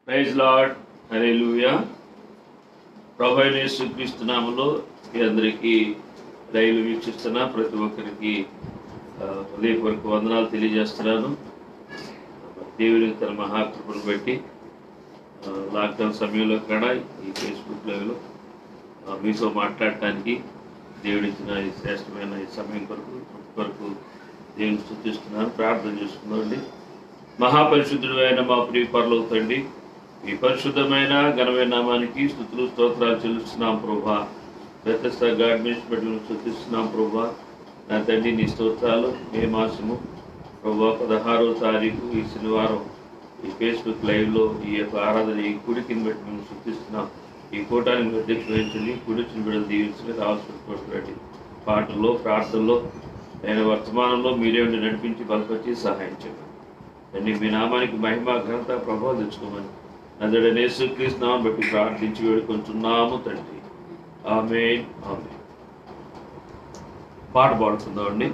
Praise lord, హల్లెలూయా. ప్రభువైన యేసుక్రీస్తు నామములో మీ అందరికీ లైవ్ వీక్షిస్తున్న ప్రతి ఒక్కరికి హృదయపూర్వక వందనాలు తెలియజేస్తున్నాను. దేవుని తన మహాకృపను బట్టి లాక్డౌన్ సమయంలో కూడా ఈ ఫేస్బుక్ లైవ్లో మీతో మాట్లాడటానికి దేవుడిచ్చిన ఈ శ్రేష్టమైన ఈ సమయం కొరకు దేవుని స్తుతిస్తున్నాను, ప్రార్థన చేసుకున్నానండి. మహాపరిశుద్ధుడు అయిన మా ప్రియ పరలోక తండ్రి, ఈ పరిశుద్ధమైన ఘనమైన నామానికి స్తుతులు స్తోత్రాలు చెల్లిస్తున్నాం ప్రభా. బెతెస్దా గాడ్ మినిస్ట్రీ స్తుతిస్తున్నాం ప్రభా. నా తండ్రి నీ స్తోత్రాలు. మే మాసము ప్రభా 16వ తారీఖు ఈ శనివారం ఈ ఫేస్బుక్ లైవ్లో ఈ యొక్క ఆరాధన ఈ కుడికిని బట్టి మేము స్తుతిస్తున్నాం. ఈ కూటానికి అధ్యక్షులు వహించండి, కుడిచిన బిడ్డలు దీవించండి, రావాల్సినటువంటి పాటల్లో ప్రార్థనలో ఆయన వర్తమానంలో మీరే ఉండి నడిపించి బలపరిచి సహాయం చేయండి. తండ్రి మీ నామానికి మహిమ ఘనత ప్రభావం తెచ్చుకోమని నజరేయుడైన యేసుక్రీస్తు నామమును బట్టి ప్రార్థించి వేడుకొంటున్నాము తండ్రి. ఆమేన్ ఆమేన్. పాట పాడుకుందామండి.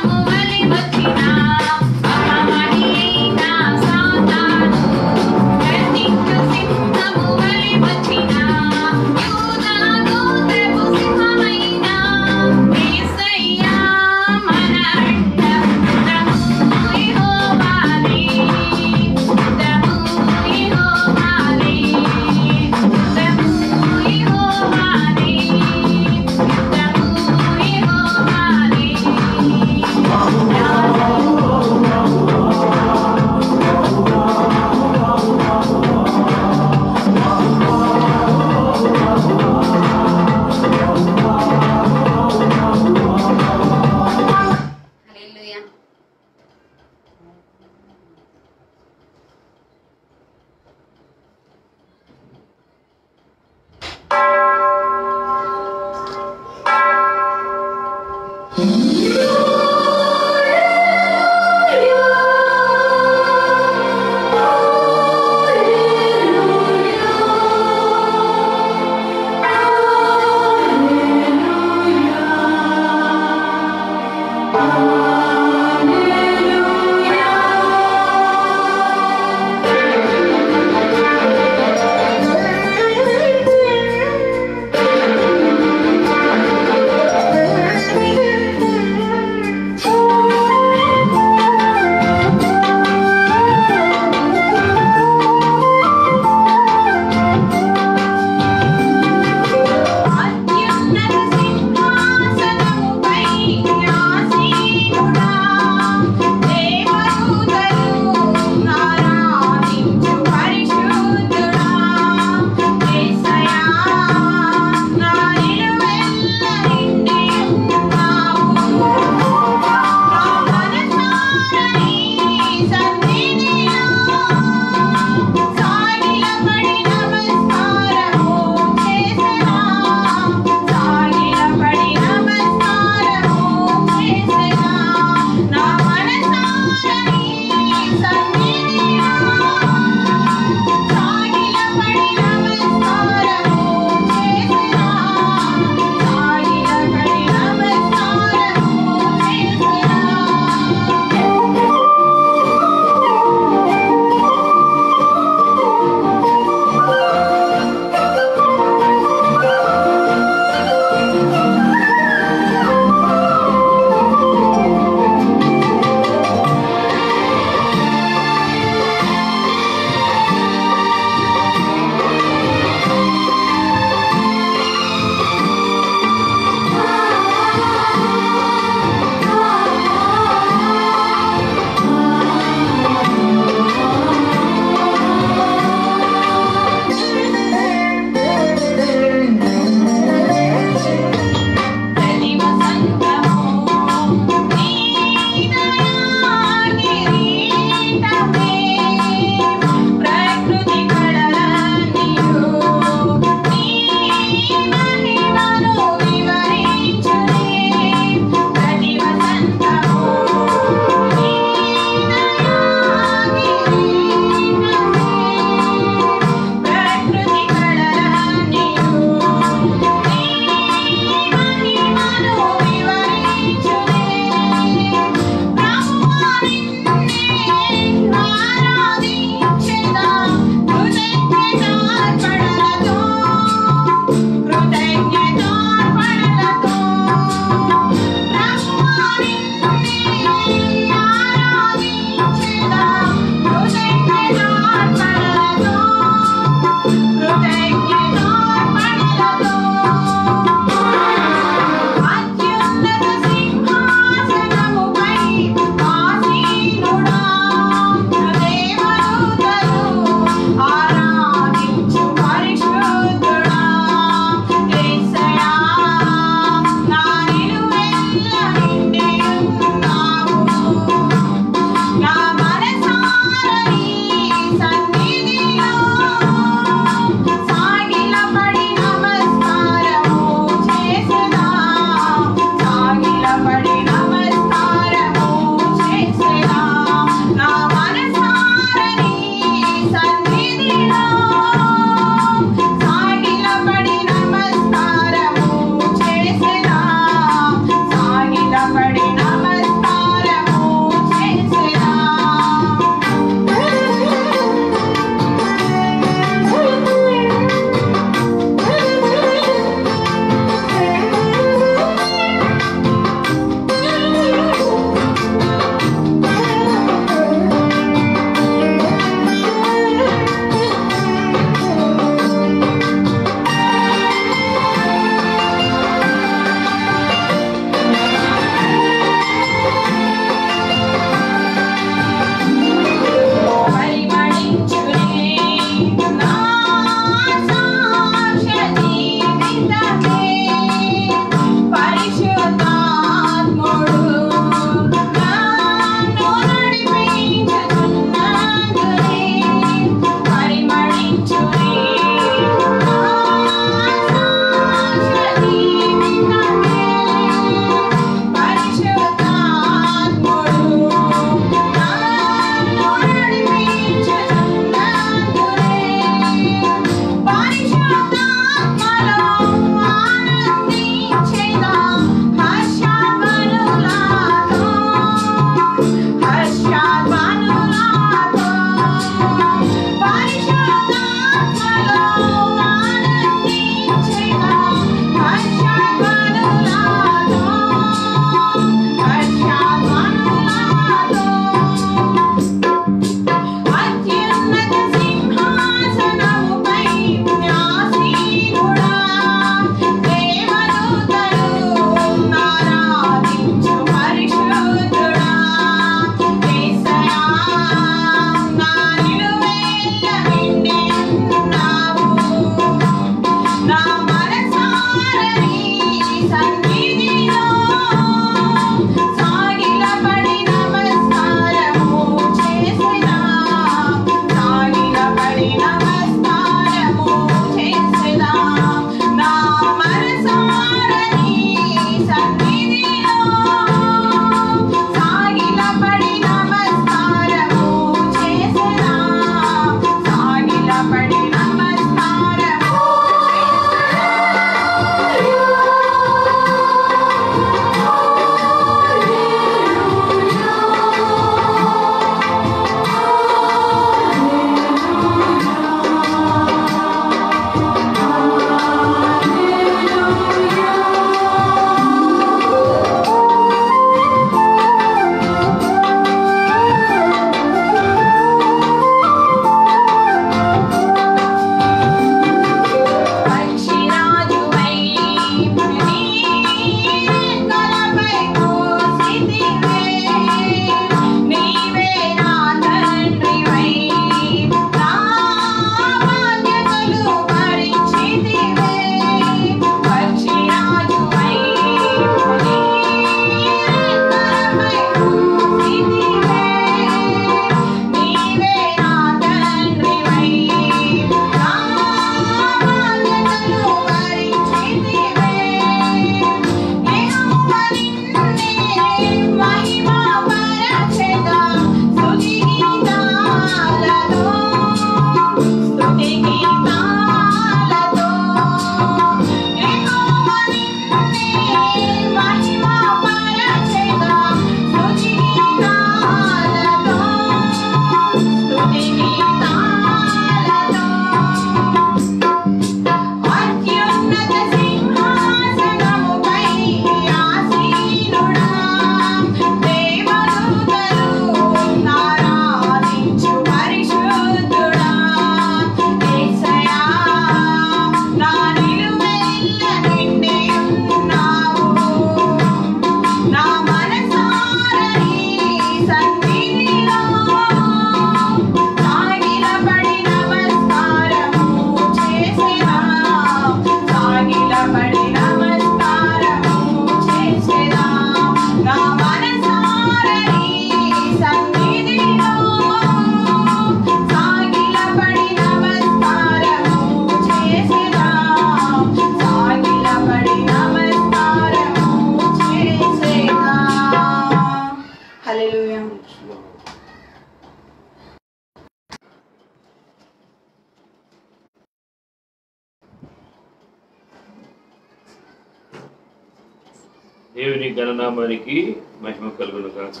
దేవుని గణనామానికి మహిమ కలుగును గాక.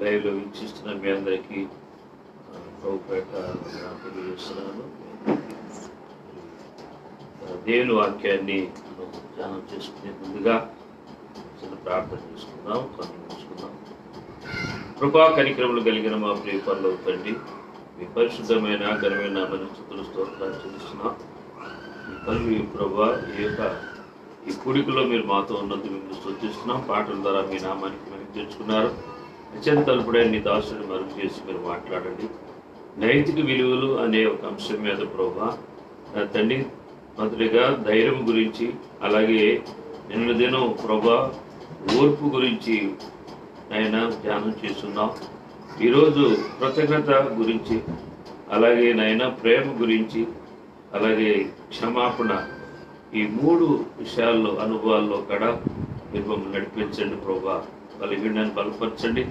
లైవ్లో వీక్షిస్తున్న మీ అందరికీ ప్రభుపేట తెలియజేస్తున్నాను. దేవుని వాక్యాన్ని ధ్యానం చేసుకునే ముందుగా చిన్న ప్రార్థన చేసుకుందాం, కనుగొంచుకుందాం. కృపా కనికరములు కలిగిన మా ప్రియ పరలోక తండ్రి, మీ పరిశుద్ధమైన ఘనమైన నామమున స్తుతులు స్తోత్రాలు చెల్లిస్తున్నాం. మీ తల్లి ప్రభువా, ఈ కూడికలో మీరు మాతో ఉన్నందుకు మేము స్తుతిస్తున్నాం. పాటల ద్వారా మీ నామానికి మేము తెచ్చుకున్నారు. అత్యంత తలుపుడైన నీ దాసుని మరుగు చేసి మీరు మాట్లాడండి. నైతిక విలువలు అనే ఒక అంశం మీద ప్రభువా నా తండ్రి మొదటిగా ధైర్యం గురించి, అలాగే నిన్న దినం ప్రభువా ఓర్పు గురించి ఆయన ధ్యానం చేస్తున్నాం. ఈరోజు కృతజ్ఞత గురించి, అలాగే నాయన ప్రేమ గురించి, అలాగే క్షమాపణ, ఈ మూడు విషయాల్లో అనుభవాల్లో కూడా మీరు మమ్మల్ని నడిపించండి ప్రభువా. బలహీనని బలపరచండి.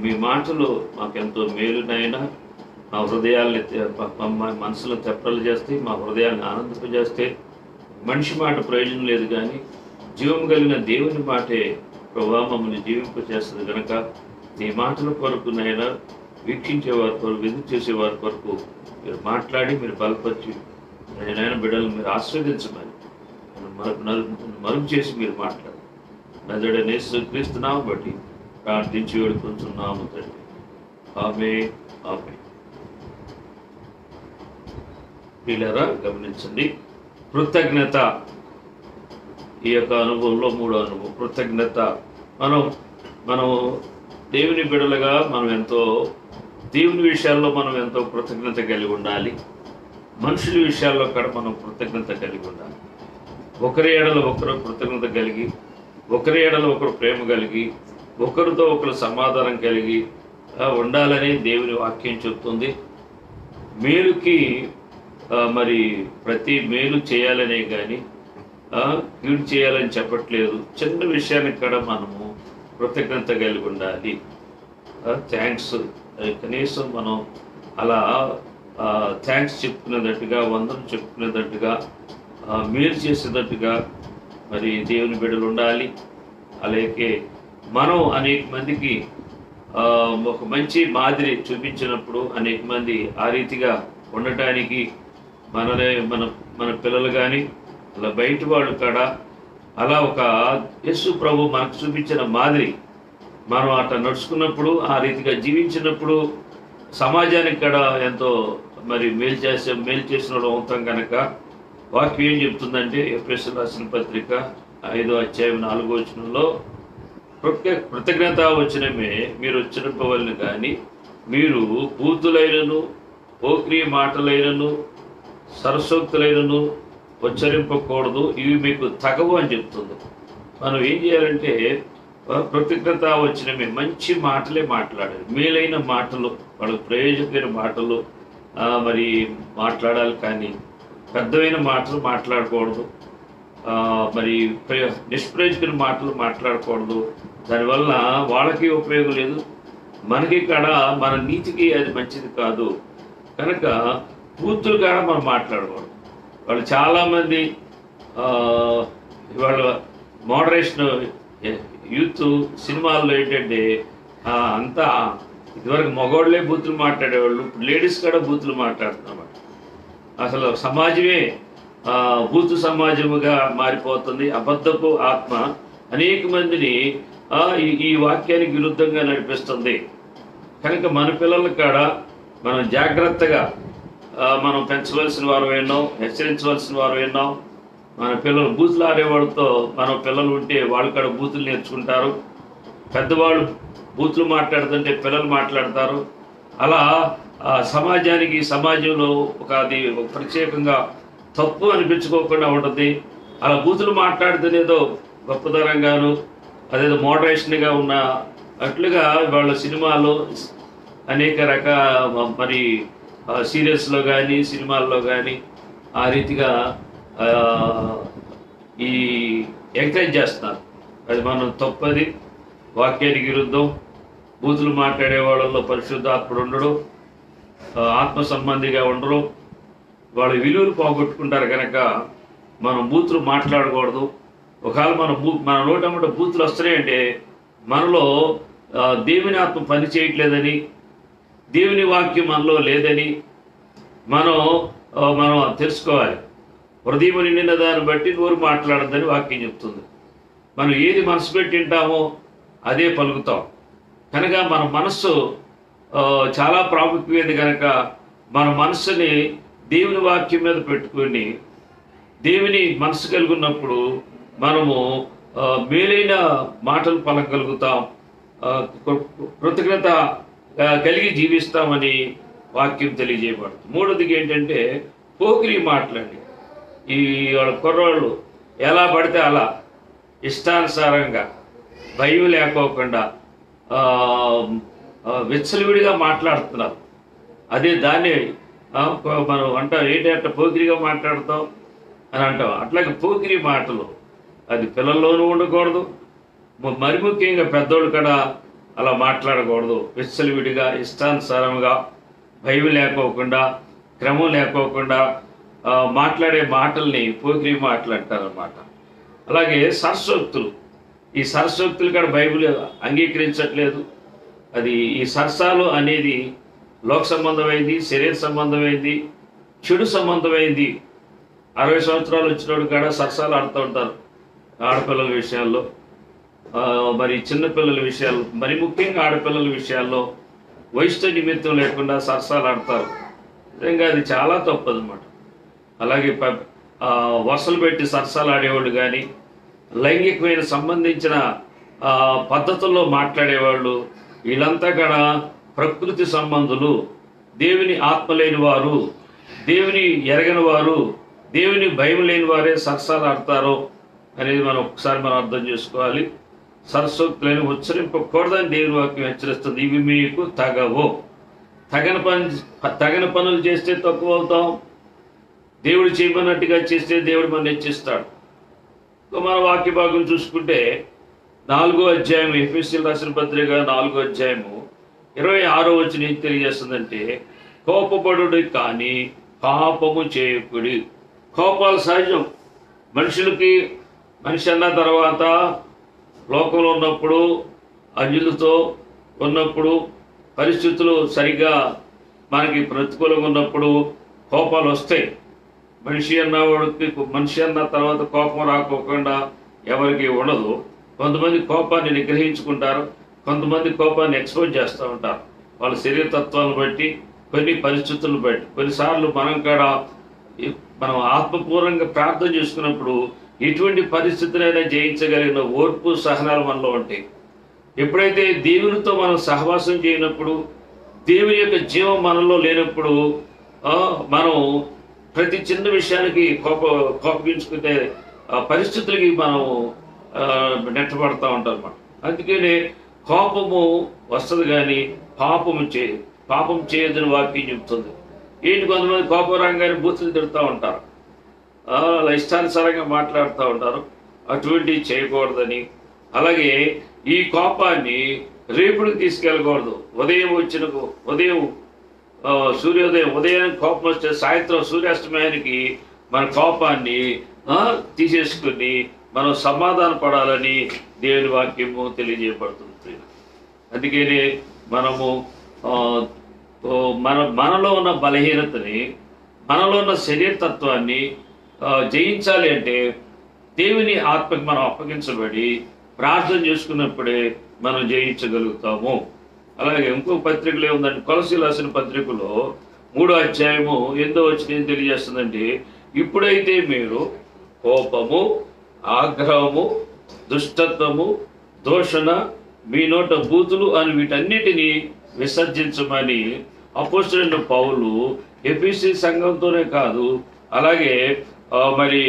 మీ మాటలు మాకెంతో మేలునైనా మా హృదయాల్ని మనసులో తెప్పలు చేస్తాయి, మా హృదయాన్ని ఆనందింపజేస్తే. మనిషి మాట ప్రయోజనం లేదు, కానీ జీవం కలిగిన దేవుని మాటే ప్రభువా మమ్మల్ని జీవింపజేస్తుంది కనుక నీ మాటల కొరకు నైనా వీక్షించేవారి కొరకు, ఎదురు చేసేవారి కొరకు మీరు మాట్లాడి మీరు బలపరిచి నైనా బిడ్డలు మీరు ఆస్వాదించమని మరుగు చేసి మీరు మాట్లాడు. నజరుడైన యేసుక్రీస్తు నామమును బట్టి ప్రార్థించి వేడుకొంచున్నాము తండ్రి. ఆమేన్, ఆమేన్. ప్రియులారా, గమనించండి. కృతజ్ఞత ఈ యొక్క అనుభవంలో మూడో అనుభవం కృతజ్ఞత. మనం దేవుని బిడ్డలుగా దేవుని విషయాల్లో మనం ఎంతో కృతజ్ఞత కలిగి ఉండాలి. మనుషుల విషయాల్లో కూడా మనం కృతజ్ఞత కలిగి ఉండాలి. ఒకరి ఎడల ఒకరు కృతజ్ఞత కలిగి, ఒకరి ఎడల ఒకరు ప్రేమ కలిగి, ఒకరితో ఒకరు సమాధానం కలిగి ఉండాలని దేవుని వాక్యం చెప్తుంది. మేలుకి మరి ప్రతి మేలు చేయాలనే కానీ కీడు చేయాలని చెప్పట్లేదు. చిన్న విషయానికి కూడా మనము కృతజ్ఞత కలిగి ఉండాలి. థ్యాంక్స్, కనీసం మనం అలా థ్యాంక్స్ చెప్పుకునేటట్టుగా, వందనం చెప్పుకునేటట్టుగా, మేలు చేసేటట్టుగా మరి దేవుని బిడ్డలు ఉండాలి. అలాగే మనం అనేక మందికి ఒక మంచి మాదిరి చూపించినప్పుడు అనేక మంది ఆ రీతిగా ఉండటానికి మన పిల్లలు కానీ అలా బయట వాళ్ళు కూడా అలా ఒక యేసు ప్రభు మనకు చూపించిన మాదిరి మనం అట్లా నడుచుకున్నప్పుడు, ఆ రీతిగా జీవించినప్పుడు సమాజానికి కూడా ఎంతో మరి మేలు చేసిన వాళ్ళు అవుతాం కనుక వాక్యం ఏం చెప్తుందంటే ఎఫెసీయులకు రాసిన పత్రిక 5వ అధ్యాయం 4వ వచనంలో కృతజ్ఞత వచనమే మీరు ఉచ్చరింపవలెను కానీ మీరు బూతులైనను పోక్రియ మాటలైనను సరసోక్తులైనను ఉచ్చరింపకూడదు, ఇవి మీకు తగవు అని చెప్తుంది. మనం ఏం చేయాలంటే కృతజ్ఞత వచనమే మంచి మాటలే మాట్లాడాలి. మేలైన మాటలు, వాళ్ళకు ప్రయోజకమైన మాటలు మరి మాట్లాడాలి, కానీ పెద్దమైన మాటలు మాట్లాడకూడదు. మరి నిష్ప్రయోజకమైన మాటలు మాట్లాడకూడదు. దానివల్ల వాళ్ళకి ఉపయోగం లేదు, మనకి కూడా మన నీతికి అది మంచిది కాదు. కనుక పూర్తులు కూడా మనం మాట్లాడకూడదు. వాళ్ళు చాలామంది ఇవాళ మోడరేషన్ యూత్ సినిమాల్లో ఏంటంటే అంతా ఇదివరకు మగవాళ్ళే బూతులు మాట్లాడేవాళ్ళు, ఇప్పుడు లేడీస్ కూడా బూతులు మాట్లాడుతున్నమాట. అసలు సమాజమే బూతు సమాజముగా మారిపోతుంది. అబద్ధపు ఆత్మ అనేక మందిని ఈ వాక్యానికి విరుద్ధంగా నడిపిస్తుంది. కనుక మన పిల్లల కాడ మనం జాగ్రత్తగా మనం పెంచవలసిన వారు విన్నాం, హెచ్చరించవలసిన వారు విన్నాం. మన పిల్లలు బూతులు ఆడేవాళ్ళతో మనం పిల్లలు ఉంటే వాళ్ళు కూడా బూతులు నేర్చుకుంటారు. పెద్దవాళ్ళు బూతులు మాట్లాడుతుంటే పిల్లలు మాట్లాడతారు. అలా సమాజానికి, సమాజంలో అది ప్రత్యేకంగా తప్పు అనిపించుకోకుండా ఉంటుంది. అలా బూతులు మాట్లాడుతునేదో గొప్పతనంగాను, అదేదో మోడరేషన్గా ఉన్న అట్లుగా వాళ్ళ సినిమాలో అనేక మరి సీరియల్స్లో కానీ సినిమాల్లో కానీ ఆ రీతిగా ఈ ఎంకరేజ్ చేస్తున్నారు. అది మనం తప్పది, వాక్యానికి విరుద్ధం. బూతులు మాట్లాడే వాళ్ళల్లో పరిశుద్ధాత్ముడు ఉండడు, ఆత్మ సంబంధిగా ఉండరు. వాళ్ళ విలువలు పోగొట్టుకుంటారు కనుక మనం బూతులు మాట్లాడకూడదు. ఒకవేళ మన నోటమ్మట బూతులు వస్తున్నాయంటే మనలో దేవుని ఆత్మ పని చేయట్లేదని, దేవుని వాక్యం మనలో లేదని మనం తెలుసుకోవాలి. హృదయం నిండిన దాన్ని బట్టి నోరు మాట్లాడద్దని వాక్యం చెప్తుంది. మనం ఏది మనసు పెట్టి వింటామో అదే పలుకుతాం. కనుక మన మనస్సు చాలా ప్రాముఖ్యమైనది. కనుక మన మనస్సుని దేవుని వాక్యం మీద పెట్టుకొని దేవుని మనసు కలుగున్నప్పుడు మనము మేలైన మాటలు పలకగలుగుతాం, కృతజ్ఞత కలిగి జీవిస్తామని వాక్యం తెలియజేయబడుతుంది. మూడోదిగా ఏంటంటే పోకిరి మాటలండి. ఈ కుర్రోళ్ళు ఎలా పడితే అలా ఇష్టానుసారంగా భయం లేకోకుండా విచ్చలవిడిగా మాట్లాడుతున్నారు. అదే దాన్ని మనం అంటాం ఏంటంటే పోకిరిగా మాట్లాడతాం అని అంటాం. అట్లాగే పోకిరి మాటలు అది పిల్లల్లోనూ ఉండకూడదు, మరి ముఖ్యంగా పెద్దోళ్ళు కూడా అలా మాట్లాడకూడదు. విచ్చలవిడిగా ఇష్టానుసారంగా భయం లేకోకుండా క్రమం లేకోకుండా మాట్లాడే మాటల్ని పోకిరి మాటలు అంటారన్నమాట. అలాగే సరస్వక్తులు, ఈ సరస్వక్తులు కూడా బైబిల్ అంగీకరించట్లేదు. అది ఈ సరసాలు అనేది లోక సంబంధమైంది, శరీర సంబంధమైంది, చెడు సంబంధమైంది. 60 సంవత్సరాలు వచ్చినోడు కూడా సరసాలు ఆడుతూ ఉంటారు ఆడపిల్లల విషయాల్లో, మరి చిన్నపిల్లల విషయాల్లో, మరి ముఖ్యంగా ఆడపిల్లల విషయాల్లో వయసుతో నిమిత్తం లేకుండా సరసాలు ఆడతారు. నిజంగా అది చాలా తప్పు అన్నమాట. అలాగే వరుసలు పెట్టి సరసాలు ఆడేవాళ్ళు కానీ, లైంగికమైన సంబంధించిన పద్ధతుల్లో మాట్లాడేవాళ్ళు, వీళ్ళంతా కూడా ప్రకృతి సంబంధులు, దేవుని ఆత్మ లేని వారు, దేవుని ఎరగని వారు, దేవుని భయం లేని వారే సరసాలు ఆడతారు అనేది మనం ఒకసారి అర్థం చేసుకోవాలి. సరస్వక్తులని ఉచ్చరింపకూడదని దేవుని వాక్యం హెచ్చరిస్తుంది. ఇవి మీకు తగవు. తగని పనులు చేస్తే తక్కువ అవుతాం, దేవుడు చేయమన్నట్టుగా చేస్తే దేవుడు మనం హెచ్చిస్తాడు. మన వాక్య భాగం చూసుకుంటే 4వ అధ్యాయం, ఎఫెసీయులకు రాసిన పత్రిక 4వ అధ్యాయము 26వ వచనం ఏం తెలియజేస్తుందంటే, కోపపడుడి కానీ పాపము చేయకుడి. కోపాలు సహజం. మనిషి అన్న తర్వాత లోకంలో ఉన్నప్పుడు, అన్యులతో ఉన్నప్పుడు, పరిస్థితులు సరిగ్గా మనకి ప్రతికూలంగా ఉన్నప్పుడు కోపాలు వస్తాయి. మనిషి అన్న తర్వాత కోపం రాకోకుండా ఎవరికి ఉండదు. కొంతమంది కోపాన్ని నిగ్రహించుకుంటారు, కొంతమంది కోపాన్ని ఎక్స్పోజ్ చేస్తూ ఉంటారు. వాళ్ళ శరీర తత్వాలను బట్టి, కొన్ని పరిస్థితులను బట్టి. కొన్నిసార్లు మనం ఆత్మపూర్వంగా ప్రార్థన చేసుకున్నప్పుడు ఎటువంటి పరిస్థితులైనా జయించగలిగిన ఓర్పు సహనాలు మనలో ఉంటాయి. ఎప్పుడైతే దేవునితో మనం సహవాసం చేయనప్పుడు, దేవుని యొక్క జీవం మనలో లేనప్పుడు మనం ప్రతి చిన్న విషయానికి కోపగించుకునే పరిస్థితులకి మనం నెట్టబడతా ఉంటాం అన్నమాట. అందుకనే కోపము వస్తుంది కానీ పాపం చేయొద్దని వాక్యం చెబుతుంది. ఏంటి, కొంతమంది కోపం రాగానే బూతులు తిడుతూ ఉంటారు, అలా ఇష్టానుసారంగా మాట్లాడుతూ ఉంటారు. అటువంటివి చేయకూడదని, అలాగే ఈ కోపాన్ని రేపుడికి తీసుకెళ్ళకూడదు. ఉదయం కోపం వస్తే సాయంత్రం సూర్యాస్తమయానికి మన కోపాన్ని తీసేసుకుని మనం సమాధాన పడాలని దేవుని వాక్యము తెలియజేయబడుతుంది. అందుకని మనలో ఉన్న బలహీనతని, మనలో ఉన్న శరీరతత్వాన్ని జయించాలి అంటే దేవుని ఆత్మకి మనం అప్పగించబడి ప్రార్థన చేసుకున్నప్పుడే మనం జయించగలుగుతాము. అలాగే ఇంకో పత్రికలో ఏముందంటే, కొలసీయులకు రాసిన పత్రికలో 3వ అధ్యాయము 8వ వచనం ఏం తెలియజేస్తుందంటే, ఇప్పుడైతే మీరు కోపము, ఆగ్రహము, దుష్టత్వము, దూషణ, మీ నోట బూతులు అని వీటన్నిటినీ విసర్జించమని అపోస్తలుడైన పౌలు ఎఫెసీ సంఘంతోనే కాదు, అలాగే మరి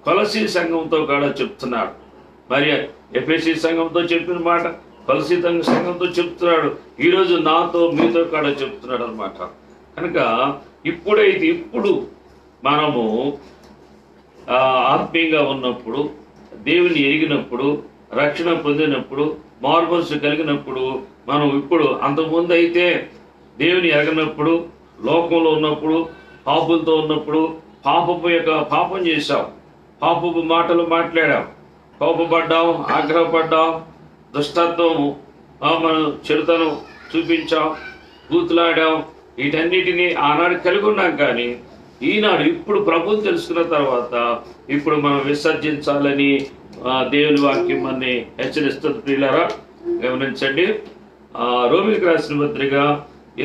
కొలసీ సంఘంతో కూడా చెప్తున్నాడు. మరి ఎఫెసీ సంఘంతో చెప్పిన మాట కొలసీ సంఘంతో చెప్తున్నాడు, ఈరోజు మీతో కూడా చెప్తున్నాడు అనమాట. కనుక ఇప్పుడు మనము ఆత్మీయంగా ఉన్నప్పుడు, దేవుని ఎరిగినప్పుడు, రక్షణ పొందినప్పుడు, మార్మనస్సు కలిగినప్పుడు, మనం ఇప్పుడు అంతకుముందు అయితే దేవుని ఎరగనప్పుడు, లోకంలో ఉన్నప్పుడు, పాపులతో ఉన్నప్పుడు పాపం చేశాం, పాపపు మాటలు మాట్లాడాం, కోపపడ్డాం, ఆగ్రహపడ్డాం, దుష్టత్వము, మనం చెడుతనం చూపించాం, బూతులాడాం. వీటన్నిటినీ ఆనాడు కలిగి ఉన్నాం. కానీ ఈనాడు ఇప్పుడు ప్రభువుని తెలుసుకున్న తర్వాత ఇప్పుడు మనం విసర్జించాలని దేవుని వాక్యం మనని హెచ్చరిస్తుంది. ప్రియులారా గమనించండి. రోమిలికి రాసిన పత్రిక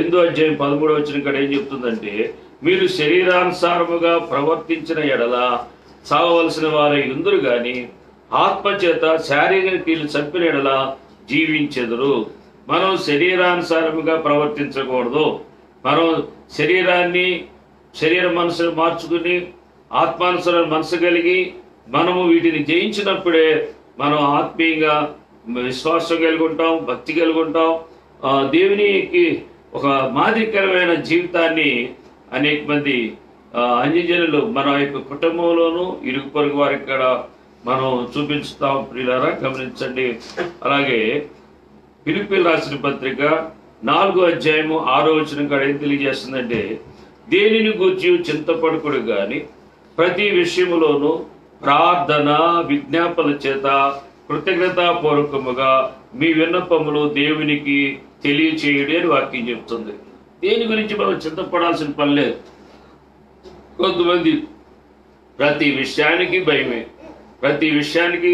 8వ అధ్యాయం 13వ వచనం ఇక్కడ ఏం చెప్తుందంటే, మీరు శరీరానుసారముగా ప్రవర్తించిన ఎడల చావవలసిన వారై ఉందరు గాని ఆత్మచేత శారీరక క్రియలు చంపిన ఎడల జీవించెదరు. మనం శరీరానుసారముగా ప్రవర్తించకూడదు. మనం శరీర మనసును మార్చుకుని ఆత్మానుసార మనసు కలిగి మనము వీటిని జయించినప్పుడే మనం ఆత్మీయంగా విశ్వాసం కలిగి ఉంటాం, భక్తి కలిగి ఉంటాం. దేవునికి ఒక మాదిరికరమైన జీవితాన్ని అనేక మంది అన్యజనులు మన యొక్క కుటుంబంలోనూ ఇరుగు పొరుగు వారికి కూడా మనం చూపించుతాం. ప్రియులారా గమనించండి. అలాగే ఫిలిప్పీయులకు రాసిన పత్రిక 4వ అధ్యాయము 6వ వచనం కూడా ఏం తెలియజేస్తుందంటే, దేనిని గూర్చి చింతపడకుడు గాని ప్రతి విషయములోనూ ప్రార్థన విజ్ఞాపన చేత కృతజ్ఞతాపూర్వకముగా మీ విన్నపములు దేవునికి తెలియచేయడి అని వాక్యం చెప్తుంది. దేని గురించి మనం చింతపడాల్సిన పని లేదు. కొంతమంది ప్రతి విషయానికి భయమే, ప్రతి విషయానికి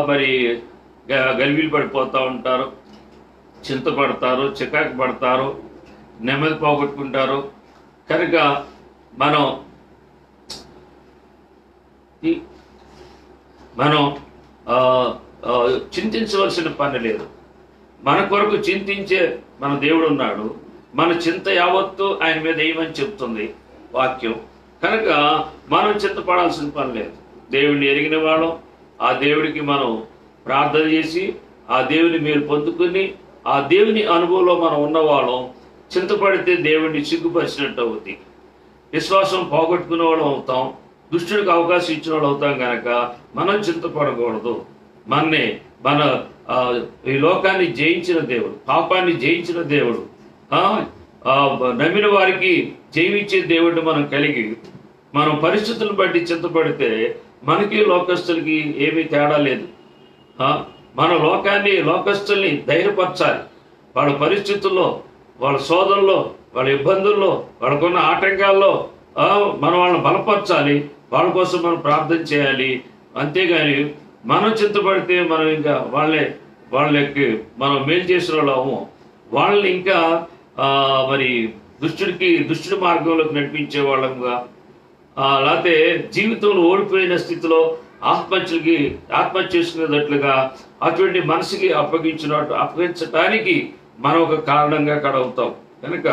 మరి గలిబిలి పడిపోతూ ఉంటారు, చింతపడతారు, చికాకు పడతారు, నెమ్మది పోగొట్టుకుంటారు. కనుక మనం చింతించవలసిన పని లేదు. మన కొరకు చింతించే మన దేవుడు ఉన్నాడు. మన చింత యావత్తు ఆయన మీద ఏమని చెప్తుంది వాక్యం. కనుక మనం చింతపడాల్సిన పని లేదు. దేవుడిని ఎరిగిన వాళ్ళం, ఆ దేవుడికి మనం ప్రార్థన చేసి ఆ దేవుని మేలు పొందుకుని ఆ దేవుని అనుభవంలో మనం ఉన్నవాళ్ళం. చింతపడితే దేవుడిని సిగ్గుపరిచినట్టు అవుతుంది. విశ్వాసం పోగొట్టుకునే వాళ్ళం అవుతాం, దుష్టుడికి అవకాశం ఇచ్చిన వాళ్ళు అవుతాం. కనుక మనం చింతపడకూడదు. మన ఈ లోకాన్ని జయించిన దేవుడు, పాపాన్ని జయించిన దేవుడు, నమ్మిన వారికి జయమిచ్చే దేవుడిని మనం కలిగి మనం పరిస్థితులను బట్టి చింతపడితే మనకి లోకస్తులకి ఏమీ తేడా లేదు. మన లోకస్తుల్ని ధైర్యపరచాలి. వాళ్ళ పరిస్థితుల్లో, వాళ్ళ శోధనలో, వాళ్ళ ఇబ్బందుల్లో, వాళ్ళకున్న ఆటంకాల్లో మనం వాళ్ళని బలపరచాలి. వాళ్ళ కోసం మనం ప్రార్థన చేయాలి. అంతేగాని మనం చింతపడితే మనం ఇంకా వాళ్ళకి మనం మేలు చేసిన వాళ్ళము, వాళ్ళని ఇంకా మరి దుష్టుడి మార్గంలోకి నడిపించే వాళ్ళంగా, లేకపోతే జీవితంలో ఓడిపోయిన స్థితిలో ఆత్మహత్య చేసుకునేటట్లుగా అటువంటి మనసుకి అప్పగించడానికి మనం ఒక కారణంగా కడవుతాం. కనుక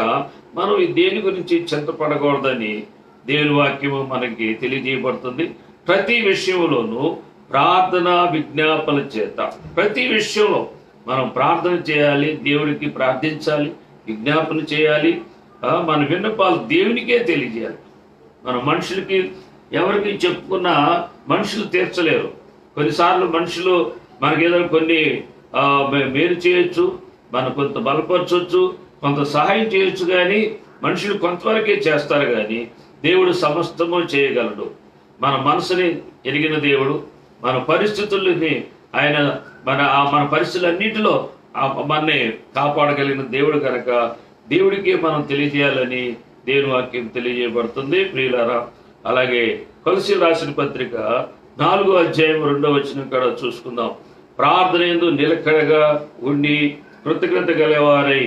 మనం దేని గురించి చింతపడకూడదని దేవుని వాక్యము మనకి తెలియజేయబడుతుంది. ప్రతి విషయంలోనూ ప్రార్థన విజ్ఞాపన చేత, ప్రతి విషయంలో మనం ప్రార్థన చేయాలి, దేవుడికి ప్రార్థించాలి, విజ్ఞాపన చేయాలి. మన విన్నపాలు దేవునికే తెలియజేయాలి. మన మనుషులకి ఎవరికి చెప్పుకున్నా మనుషులు తీర్చలేరు. కొన్నిసార్లు మనుషులు మనకేదో కొన్ని మేలు చేయొచ్చు, మనం కొంత బలపరచవచ్చు, కొంత సహాయం చేయొచ్చు. కానీ మనుషులు కొంతవరకే చేస్తారు. కానీ దేవుడు సమస్తము చేయగలడు. మన మనసుని ఎరిగిన దేవుడు, మన పరిస్థితుల్ని ఆయన మన పరిస్థితులన్నింటిలో మనని కాపాడగలిగిన దేవుడు. కనుక దేవుడికి మనం తెలియజేయాలని దేవుని వాక్యం తెలియజేయబడుతుంది. ప్రియులారా, అలాగే కొలస్సీయులకు రాసిన పత్రిక 4వ అధ్యాయం 2వ వచనం కూడా చూసుకుందాం. ప్రార్థన యందు నిలకడగా ఉండి కృతజ్ఞత గలవారై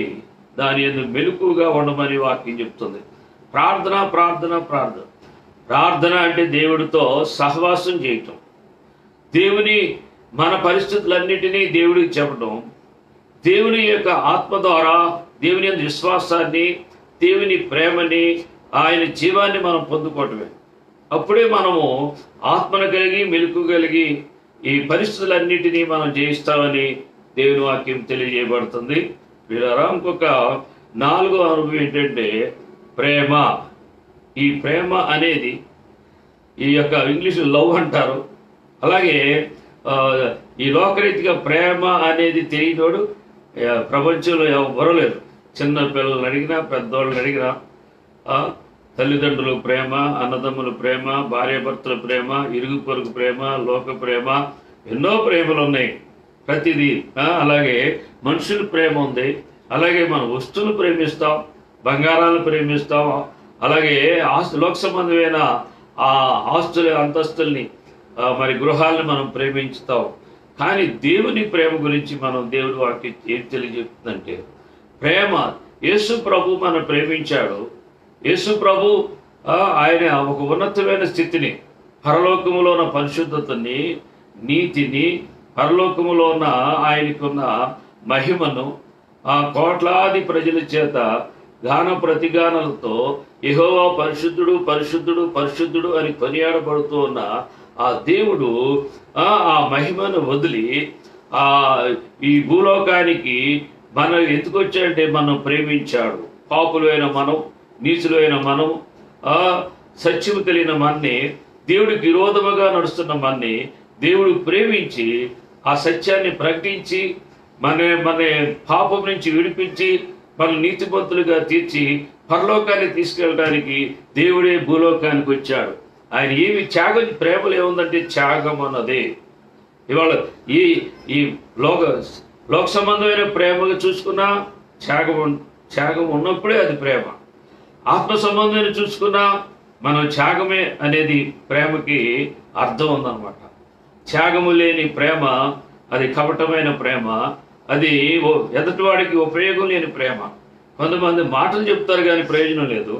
దాని యందు మెలకువగా ఉండమని వాక్యం చెప్తుంది. ప్రార్థన ప్రార్థన ప్రార్థన ప్రార్థన అంటే దేవుడితో సహవాసం చేయటం, దేవుని మన పరిస్థితులన్నిటినీ దేవుడికి చెప్పడం, దేవుని యొక్క ఆత్మ ద్వారా దేవుని యొక్క విశ్వాసాన్ని, దేవుని ప్రేమని, ఆయన జీవాన్ని మనం పొందుకోవటమే. అప్పుడే మనము ఆత్మను కలిగి మెలకు కలిగి ఈ పరిస్థితులన్నిటినీ మనం జయిస్తామని దేవుని వాక్యం తెలియజేయబడుతుంది. వీళ్ళరా ఇంకొక 4వ అనుభవం ఏంటంటే ప్రేమ. ఈ ప్రేమ అనేది ఈ యొక్క ఇంగ్లీష్ లవ్ అంటారు. అలాగే ఈ లోకరీతిగా ప్రేమ అనేది తెలియనోడు ప్రపంచంలో ఎవరు లేరు. చిన్న పిల్లల్ని అడిగినా, పెద్దవాళ్ళని అడిగినా, తల్లిదండ్రుల ప్రేమ, అన్నదమ్ముల ప్రేమ, భార్యాభర్తల ప్రేమ, ఇరుగు పొరుగు ప్రేమ, లోక ప్రేమ, ఎన్నో ప్రేమలు ఉన్నాయి. ప్రతిదీ అలాగే మనుషుల ప్రేమ ఉంది, అలాగే మన వస్తువులు ప్రేమిస్తాం, బంగారాలను ప్రేమిస్తాం, అలాగే లోక సంబంధమైన ఆ ఆస్తుల అంతస్తుల్ని మరి గృహాలను మనం ప్రేమించుతాం. కానీ దేవుని ప్రేమ గురించి మనం దేవుడి వాక్యం ఏం తెలియజెప్తుందంటే, ప్రేమ యేసు ప్రభు మనం ప్రేమించాడు. యేసు ప్రభు ఆయన ఒక ఉన్నతమైన స్థితిని, పరలోకములో ఉన్న పరిశుద్ధతని, నీతిని, పరలోకములో ఉన్న ఆయనకున్న మహిమను కోట్లాది ప్రజల చేత గాన ప్రతిగానాలతో యెహోవా పరిశుద్ధుడు పరిశుద్ధుడు పరిశుద్ధుడు అని కొనియాడబడుతూ ఉన్న ఆ దేవుడు ఆ మహిమను వదిలి ఈ భూలోకానికి మనం ఎందుకు వచ్చాడంటే మనం ప్రేమించాడు. పాపులైన మనం, నీచులైన మనం, సత్యము తెలియని మన్ని, దేవుడికి విరోధముగా నడుస్తున్న మన్ని దేవుడు ప్రేమించి ఆ సత్యాన్ని ప్రకటించి మన పాపం నుంచి విడిపించి మన నీతిమంతులుగా తీర్చి పరలోకాన్ని తీసుకెళ్ళడానికి దేవుడే భూలోకానికి వచ్చాడు. ఆయన ఏమి త్యాగం, ప్రేమలు ఏముందంటే త్యాగం అన్నదే. ఇవాళ ఈ లోక సంబంధమైన ప్రేమగా చూసుకున్నా త్యాగం ఉన్నప్పుడే అది ప్రేమ. ఆత్మ సంబంధమైన చూసుకున్నా మనం త్యాగమే అనేది ప్రేమకి అర్థం ఉందన్నమాట. త్యాగము లేని ప్రేమ అది కపటమైన ప్రేమ, అది ఎదుటివాడికి ఉపయోగం లేని ప్రేమ. కొంతమంది మాటలు చెప్తారు కానీ ప్రయోజనం లేదు.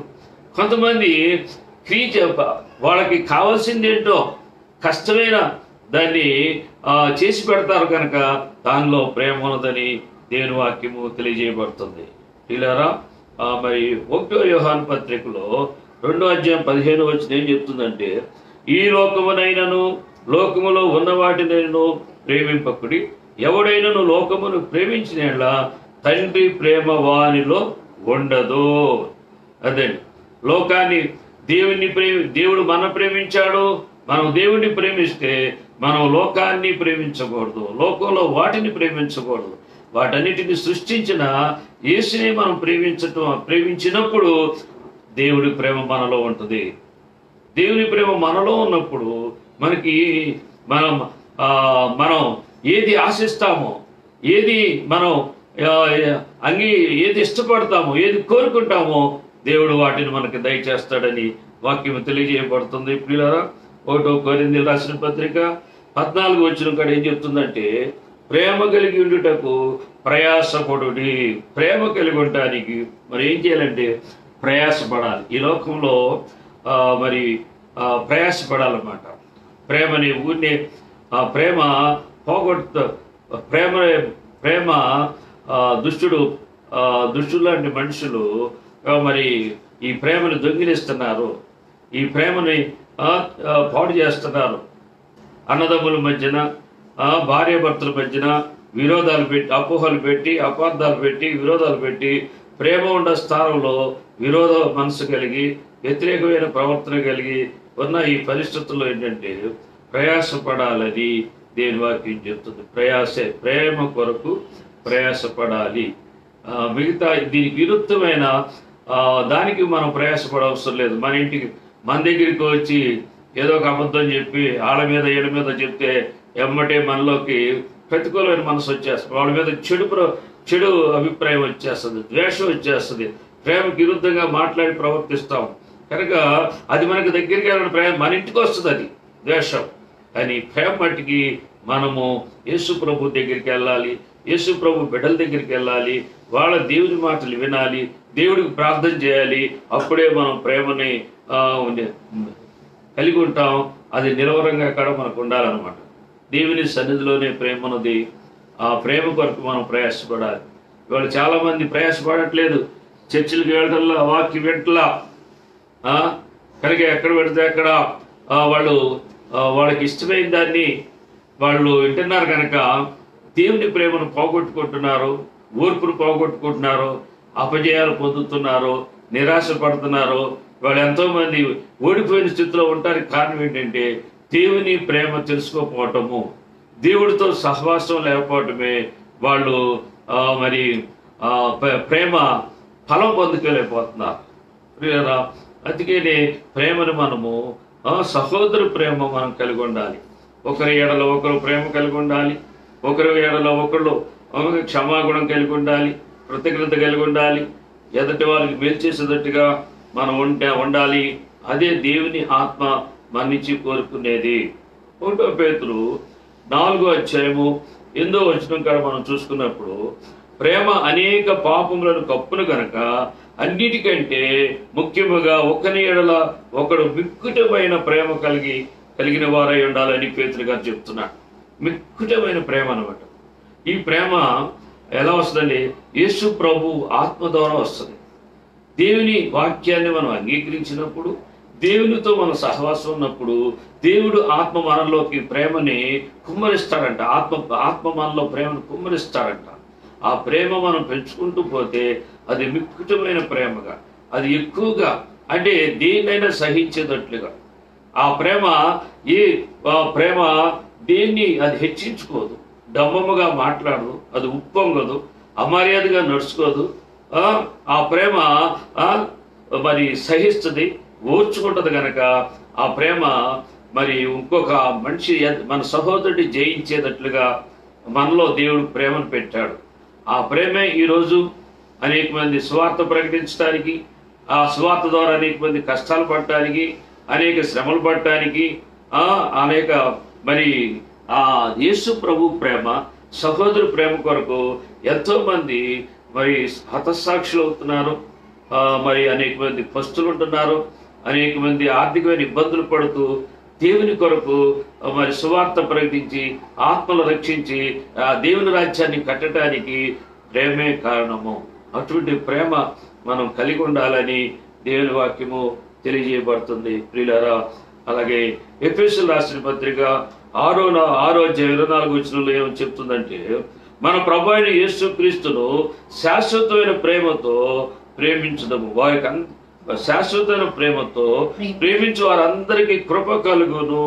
కొంతమంది వాళ్ళకి కావాల్సింది ఏంటో కష్టమైన దాన్ని చేసి పెడతారు కనుక దానిలో ప్రేమ ఉన్నదని దేవుని వాక్యము తెలియజేయబడుతుంది. ఇలారా మరి 1వ యోహాను పత్రికలో 2వ అధ్యాయం 15వ వచనం ఏం చెప్తుందంటే, ఈ లోకమునైనను లోకములో ఉన్న వాటినైనను ప్రేమింపకుడి, ఎవడైనను లోకమును ప్రేమించిన తండ్రి ప్రేమ వానిలో ఉండదు. అదే లోకాన్ని దేవుడు మనం ప్రేమించాడు. మనం దేవుడిని ప్రేమిస్తే మనం లోకాన్ని ప్రేమించకూడదు, లోకంలో వాటిని ప్రేమించకూడదు. వాటన్నిటిని సృష్టించిన యేసుని మనం ప్రేమించినప్పుడు దేవుడి ప్రేమ మనలో ఉంటుంది. దేవుని ప్రేమ మనలో ఉన్నప్పుడు మనకి మనం ఏది ఆశిస్తామో, ఏది మనం ఏది ఇష్టపడతామో, ఏది కోరుకుంటామో దేవుడు వాటిని మనకి దయచేస్తాడని వాక్యం తెలియజేయబడుతుంది. ప్రియులారా, 1వ కొరింథీయులకు రాసిన పత్రిక 14వ వచనం కాడ ఏం చెప్తుందంటే, ప్రేమ కలిగి ఉండుటకు ప్రయాసపడుడి. ప్రేమ కలిగి ఉండటానికి మరి ఏం చేయాలంటే ప్రయాసపడాలి. ఈ లోకంలో మరి ప్రయాసపడాలన్నమాట. ప్రేమని ఊరినే ప్రేమ ప్రేమ దుష్టుడు లాంటి మనుషులు మరి ఈ ప్రేమను దొంగిలిస్తున్నారు, ఈ ప్రేమని పాడు చేస్తున్నారు. అన్నదమ్ముల మధ్యన, భార్యాభర్తల మధ్యన విరోధాలు పెట్టి, అపోహలు పెట్టి, అపార్థాలు పెట్టి, విరోధాలు పెట్టి, ప్రేమ ఉన్న స్థానంలో విరోధ మనసు కలిగి, వ్యతిరేకమైన ప్రవర్తన కలిగి ఉన్న ఈ పరిస్థితుల్లో ఏంటంటే ప్రయాసపడాలని దేని వాక్యం చెప్తుంది. ప్రేమ కొరకు ప్రయాసపడాలి. మిగతా దీనికి విరుద్ధమైన దానికి మనం ప్రయాసపడవసరం లేదు. మన దగ్గరికి వచ్చి ఏదో ఒక అబద్ధం చెప్పి ఆళ్ళ మీద ఏళ్ళ మీద చెప్తే ఎమ్మటే మనలోకి ప్రతికూలమైన మనసు వచ్చేస్తుంది. వాళ్ళ మీద చెడు అభిప్రాయం వచ్చేస్తుంది, ద్వేషం వచ్చేస్తుంది, ప్రేమకు విరుద్ధంగా మాట్లాడి ప్రవర్తిస్తాం. కనుక అది మనకు దగ్గరికి వెళ్ళిన ప్రేమ మన ఇంటికి వస్తుంది, అది ద్వేషం. కానీ ప్రేమ మట్టికి మనము యేసు ప్రభు దగ్గరికి వెళ్ళాలి, యేసు ప్రభు బిడ్డల దగ్గరికి వెళ్ళాలి, వాళ్ళ దేవుని మాటలు వినాలి, దేవుడికి ప్రార్థన చేయాలి. అప్పుడే మనం ప్రేమని కలిగి ఉంటాం. అది నిరవరంగా కూడా మనకు ఉండాలన్నమాట. దేవుని సన్నిధిలోనే ప్రేమ ఉన్నది. ఆ ప్రేమ కొరకు మనం ప్రయాసపడాలి. ఇవాళ చాలామంది ప్రయాసపడట్లేదు. చర్చిలకు వెళ్ళటంలా, వాక్యం వింటలా, కనుక ఎక్కడ పెడితే అక్కడ వాళ్ళకి ఇష్టమైన దాన్ని వాళ్ళు వింటున్నారు. కనుక దేవుని ప్రేమను పోగొట్టుకుంటున్నారు, ఓర్పును పోగొట్టుకుంటున్నారు, అపజయాలు పొందుతున్నారు, నిరాశ పడుతున్నారు. వాళ్ళు ఎంతోమంది ఓడిపోయిన స్థితిలో ఉండడానికి కారణం ఏంటంటే దేవుని ప్రేమ తెలుసుకోకపోవటము, దేవుడితో సహవాసం లేకపోవటమే. వాళ్ళు మరి ప్రేమ ఫలం పొందుకోలేకపోతున్నారు. అందుకనే ప్రేమను మనము సహోదరు ప్రేమ మనం కలిగి ఉండాలి. ఒకరి ఎడలో ఒకరు ప్రేమ కలిగి ఉండాలి, ఒకరి ఎడలో ఒకళ్ళు క్షమాగుణం కలిగి ఉండాలి, కృతజ్ఞత కలిగి ఉండాలి, ఎదుటి వారికి మేలు చేసేటట్టుగా మనం ఉండాలి. అదే దేవుని ఆత్మ మన నుంచి కోరుకునేది. 1 పేతురు 4:8 కాడ మనం చూసుకున్నప్పుడు, ప్రేమ అనేక పాపములను కప్పును గనక అన్నిటికంటే ముఖ్యముగా ఒకని ఎడల ఒకడు మిక్కుటమైన ప్రేమ కలిగిన వారై ఉండాలని పేతురు గారు చెప్తున్నాడు. మిక్కుటమైన ప్రేమ అన్నమాట. ఈ ప్రేమ ఎలా వస్తుందండి? యేసు ప్రభు ఆత్మ ద్వారా వస్తుంది. దేవుని వాక్యాన్ని మనం అంగీకరించినప్పుడు, దేవునితో మన సహవాసం ఉన్నప్పుడు దేవుడు ఆత్మ మనలోకి ప్రేమని కుమ్మరిస్తాడంట. ఆత్మ మనలో ప్రేమను కుమ్మరిస్తాడంట. ఆ ప్రేమ మనం పెంచుకుంటూ పోతే అది మిక్కుటమైన ప్రేమగా, అది ఎక్కువగా, అంటే దేన్నైనా సహించేటట్లుగా ఆ ప్రేమ దేన్ని అది హెచ్చించుకోదు, డమ్మముగా మాట్లాడదు, అది ఉప్పొంగదు, అమర్యాదగా నడుచుకోదు. ఆ ప్రేమ మరి సహిస్తుంది, ఓర్చుకుంటుంది. కనుక ఆ ప్రేమ మరి ఇంకొక మనిషి మన సహోదరుడి జయించేటట్లుగా మనలో దేవుడు ప్రేమను పెట్టాడు. ఆ ప్రేమే ఈరోజు అనేక మంది సువార్త ప్రకటించడానికి, ఆ సువార్త ద్వారా అనేక మంది కష్టాలు పడటానికి, అనేక శ్రమలు పడటానికి, అనేక మరి ఆ యేసు ప్రభు ప్రేమ, సహోదరు ప్రేమ కొరకు ఎంతో మంది మరి హతసాక్షులు అవుతున్నారు. మరి అనేక మంది పస్తులు ఉంటున్నారు. అనేక మంది ఆర్థికమైన ఇబ్బందులు పడుతూ దేవుని కొరకు మరి సువార్త ప్రకటించి ఆత్మలు రక్షించి ఆ దేవుని రాజ్యాన్ని కట్టడానికి ప్రేమే కారణము. అటువంటి ప్రేమ మనం కలిగి ఉండాలని దేవుని వాక్యము తెలియజేయబడుతుంది. ప్రియులారా, అలాగే ఎఫెసీయులకు రాసిన పత్రిక 6:24 ఏమని చెప్తుందంటే, మన ప్రభు అయిన యేసుక్రీస్తును శాశ్వతమైన ప్రేమతో ప్రేమించుదాము, వారికి శాశ్వతమైన ప్రేమతో ప్రేమించే వారందరికీ కృప కలుగును.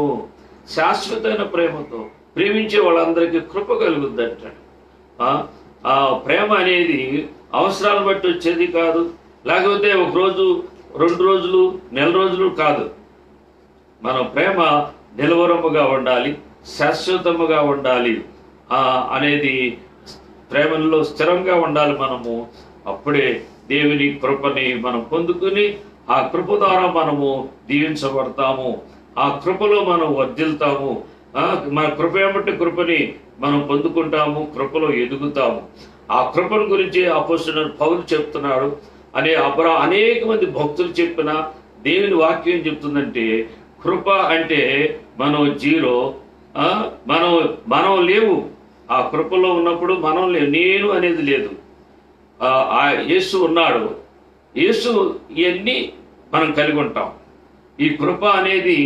శాశ్వతమైన ప్రేమతో ప్రేమించే వాళ్ళందరికీ కృప కలుగుద్దంట. ఆ ప్రేమ అనేది అవసరాలను బట్టి వచ్చేది కాదు, లేకపోతే 1 రోజు 2 రోజులు నెల రోజులు కాదు. మన ప్రేమ నిలవరముగా ఉండాలి, శాశ్వతముగా ఉండాలి అనేది, ప్రేమలో స్థిరంగా ఉండాలి మనము. అప్పుడే దేవుని కృపని మనం పొందుకుని ఆ కృప ద్వారా మనము దీవించబడతాము, ఆ కృపలో మనం వర్ధిల్తాము. మన కృప ఏమంటే కృపని మనం పొందుకుంటాము, కృపలో ఎదుగుతాము. ఆ కృపను గురించి అపోస్తలుడైన పౌలు చెప్తున్నాడు. అనేక మంది భక్తులు చెప్పిన దేవుని వాక్యం చెప్తుందంటే, కృప అంటే మనం జీరో, మనం లేవు. ఆ కృపలో ఉన్నప్పుడు మనం లేవు, నేను అనేది లేదు. యేసు ఉన్నాడు, యేసు ఇవన్నీ మనం కలిగి ఉంటాం. ఈ కృప అనేది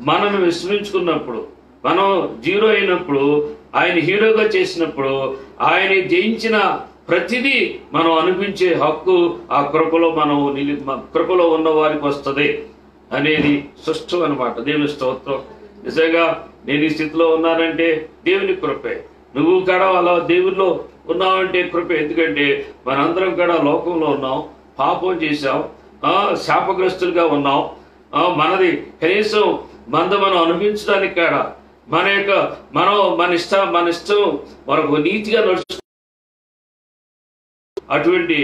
మనను విస్మరించుకున్నప్పుడు, మనం జీరో అయినప్పుడు, ఆయన హీరోగా చేసినప్పుడు, ఆయన జయించిన ప్రతిదీ మనం అనిపించే హక్కు ఆ కృపలో కృపలో ఉన్న వారికి వస్తుంది అనేది స్పష్టం అన్నమాట. దేవుని స్తోత్రం. నిజంగా నేను ఈ స్థితిలో ఉన్నానంటే దేవుని కృపే. నువ్వు కూడా అలా దేవుల్లో ఉన్నావంటే కృపే. ఎందుకంటే మనందరం కూడా లోకంలో ఉన్నాం, పాపం చేశాం, శాపగ్రస్తులుగా ఉన్నాం. మనది కనీసం మనం అనిపించడానికి కాడ మన ఇష్టం మనకు నీతిగా నడుచు అటువంటి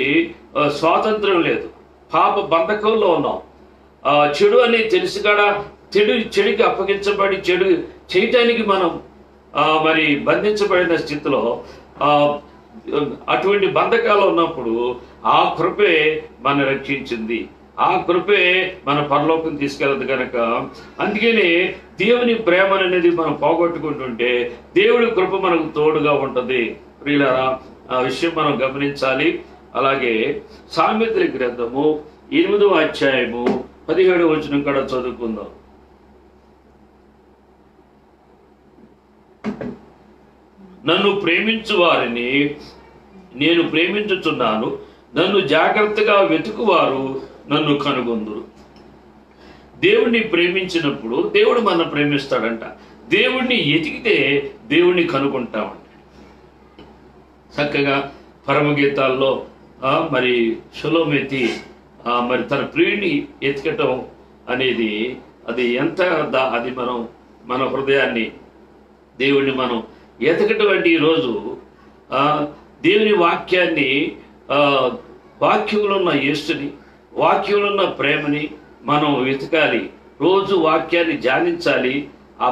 స్వాతంత్రం లేదు. పాప బంధకంలో ఉన్నాం. చెడు అని తెలిసి కూడా చెడుకి అప్పగించబడి చెడు చేయటానికి మనం మరి బంధించబడిన స్థితిలో అటువంటి బంధకాలు ఉన్నప్పుడు ఆ కృపే మన రక్షించింది, ఆ కృపే మన పరలోకం తీసుకెళ్ళదు. కనుక అందుకని దేవుని ప్రేమ అనేది మనం పోగొట్టుకుంటుంటే దేవుడి కృప మనకు తోడుగా ఉంటుంది. ప్రియులారా, ఆ విషయం మనం గమనించాలి. అలాగే సామెతల గ్రంథము 8వ అధ్యాయము 17వ వచనం కూడా చదువుకుందాం. నన్ను ప్రేమించు వారిని నేను ప్రేమించుచున్నాను, నన్ను జాగ్రత్తగా వెతుకువారు నన్ను కనుగొందురు. దేవుణ్ణి ప్రేమించినప్పుడు దేవుడు మన ప్రేమిస్తాడంట. దేవుణ్ణి ఎతికితే దేవుణ్ణి కనుగొంటామంట. చక్కగా పరమగీతాల్లో మరి షలోమెతి మరి తన ప్రియుడిని ఎతికటం అనేది అది ఎంత అది మనం మన హృదయాన్ని, దేవుణ్ణి మనం ఎతకటువంటి ఈరోజు దేవుని వాక్యాన్ని, వాక్యంలో ఉన్న యేసుని, వాక్యంలో ఉన్న ప్రేమని మనం వెతకాలి. రోజు వాక్యాన్ని ధ్యానించాలి.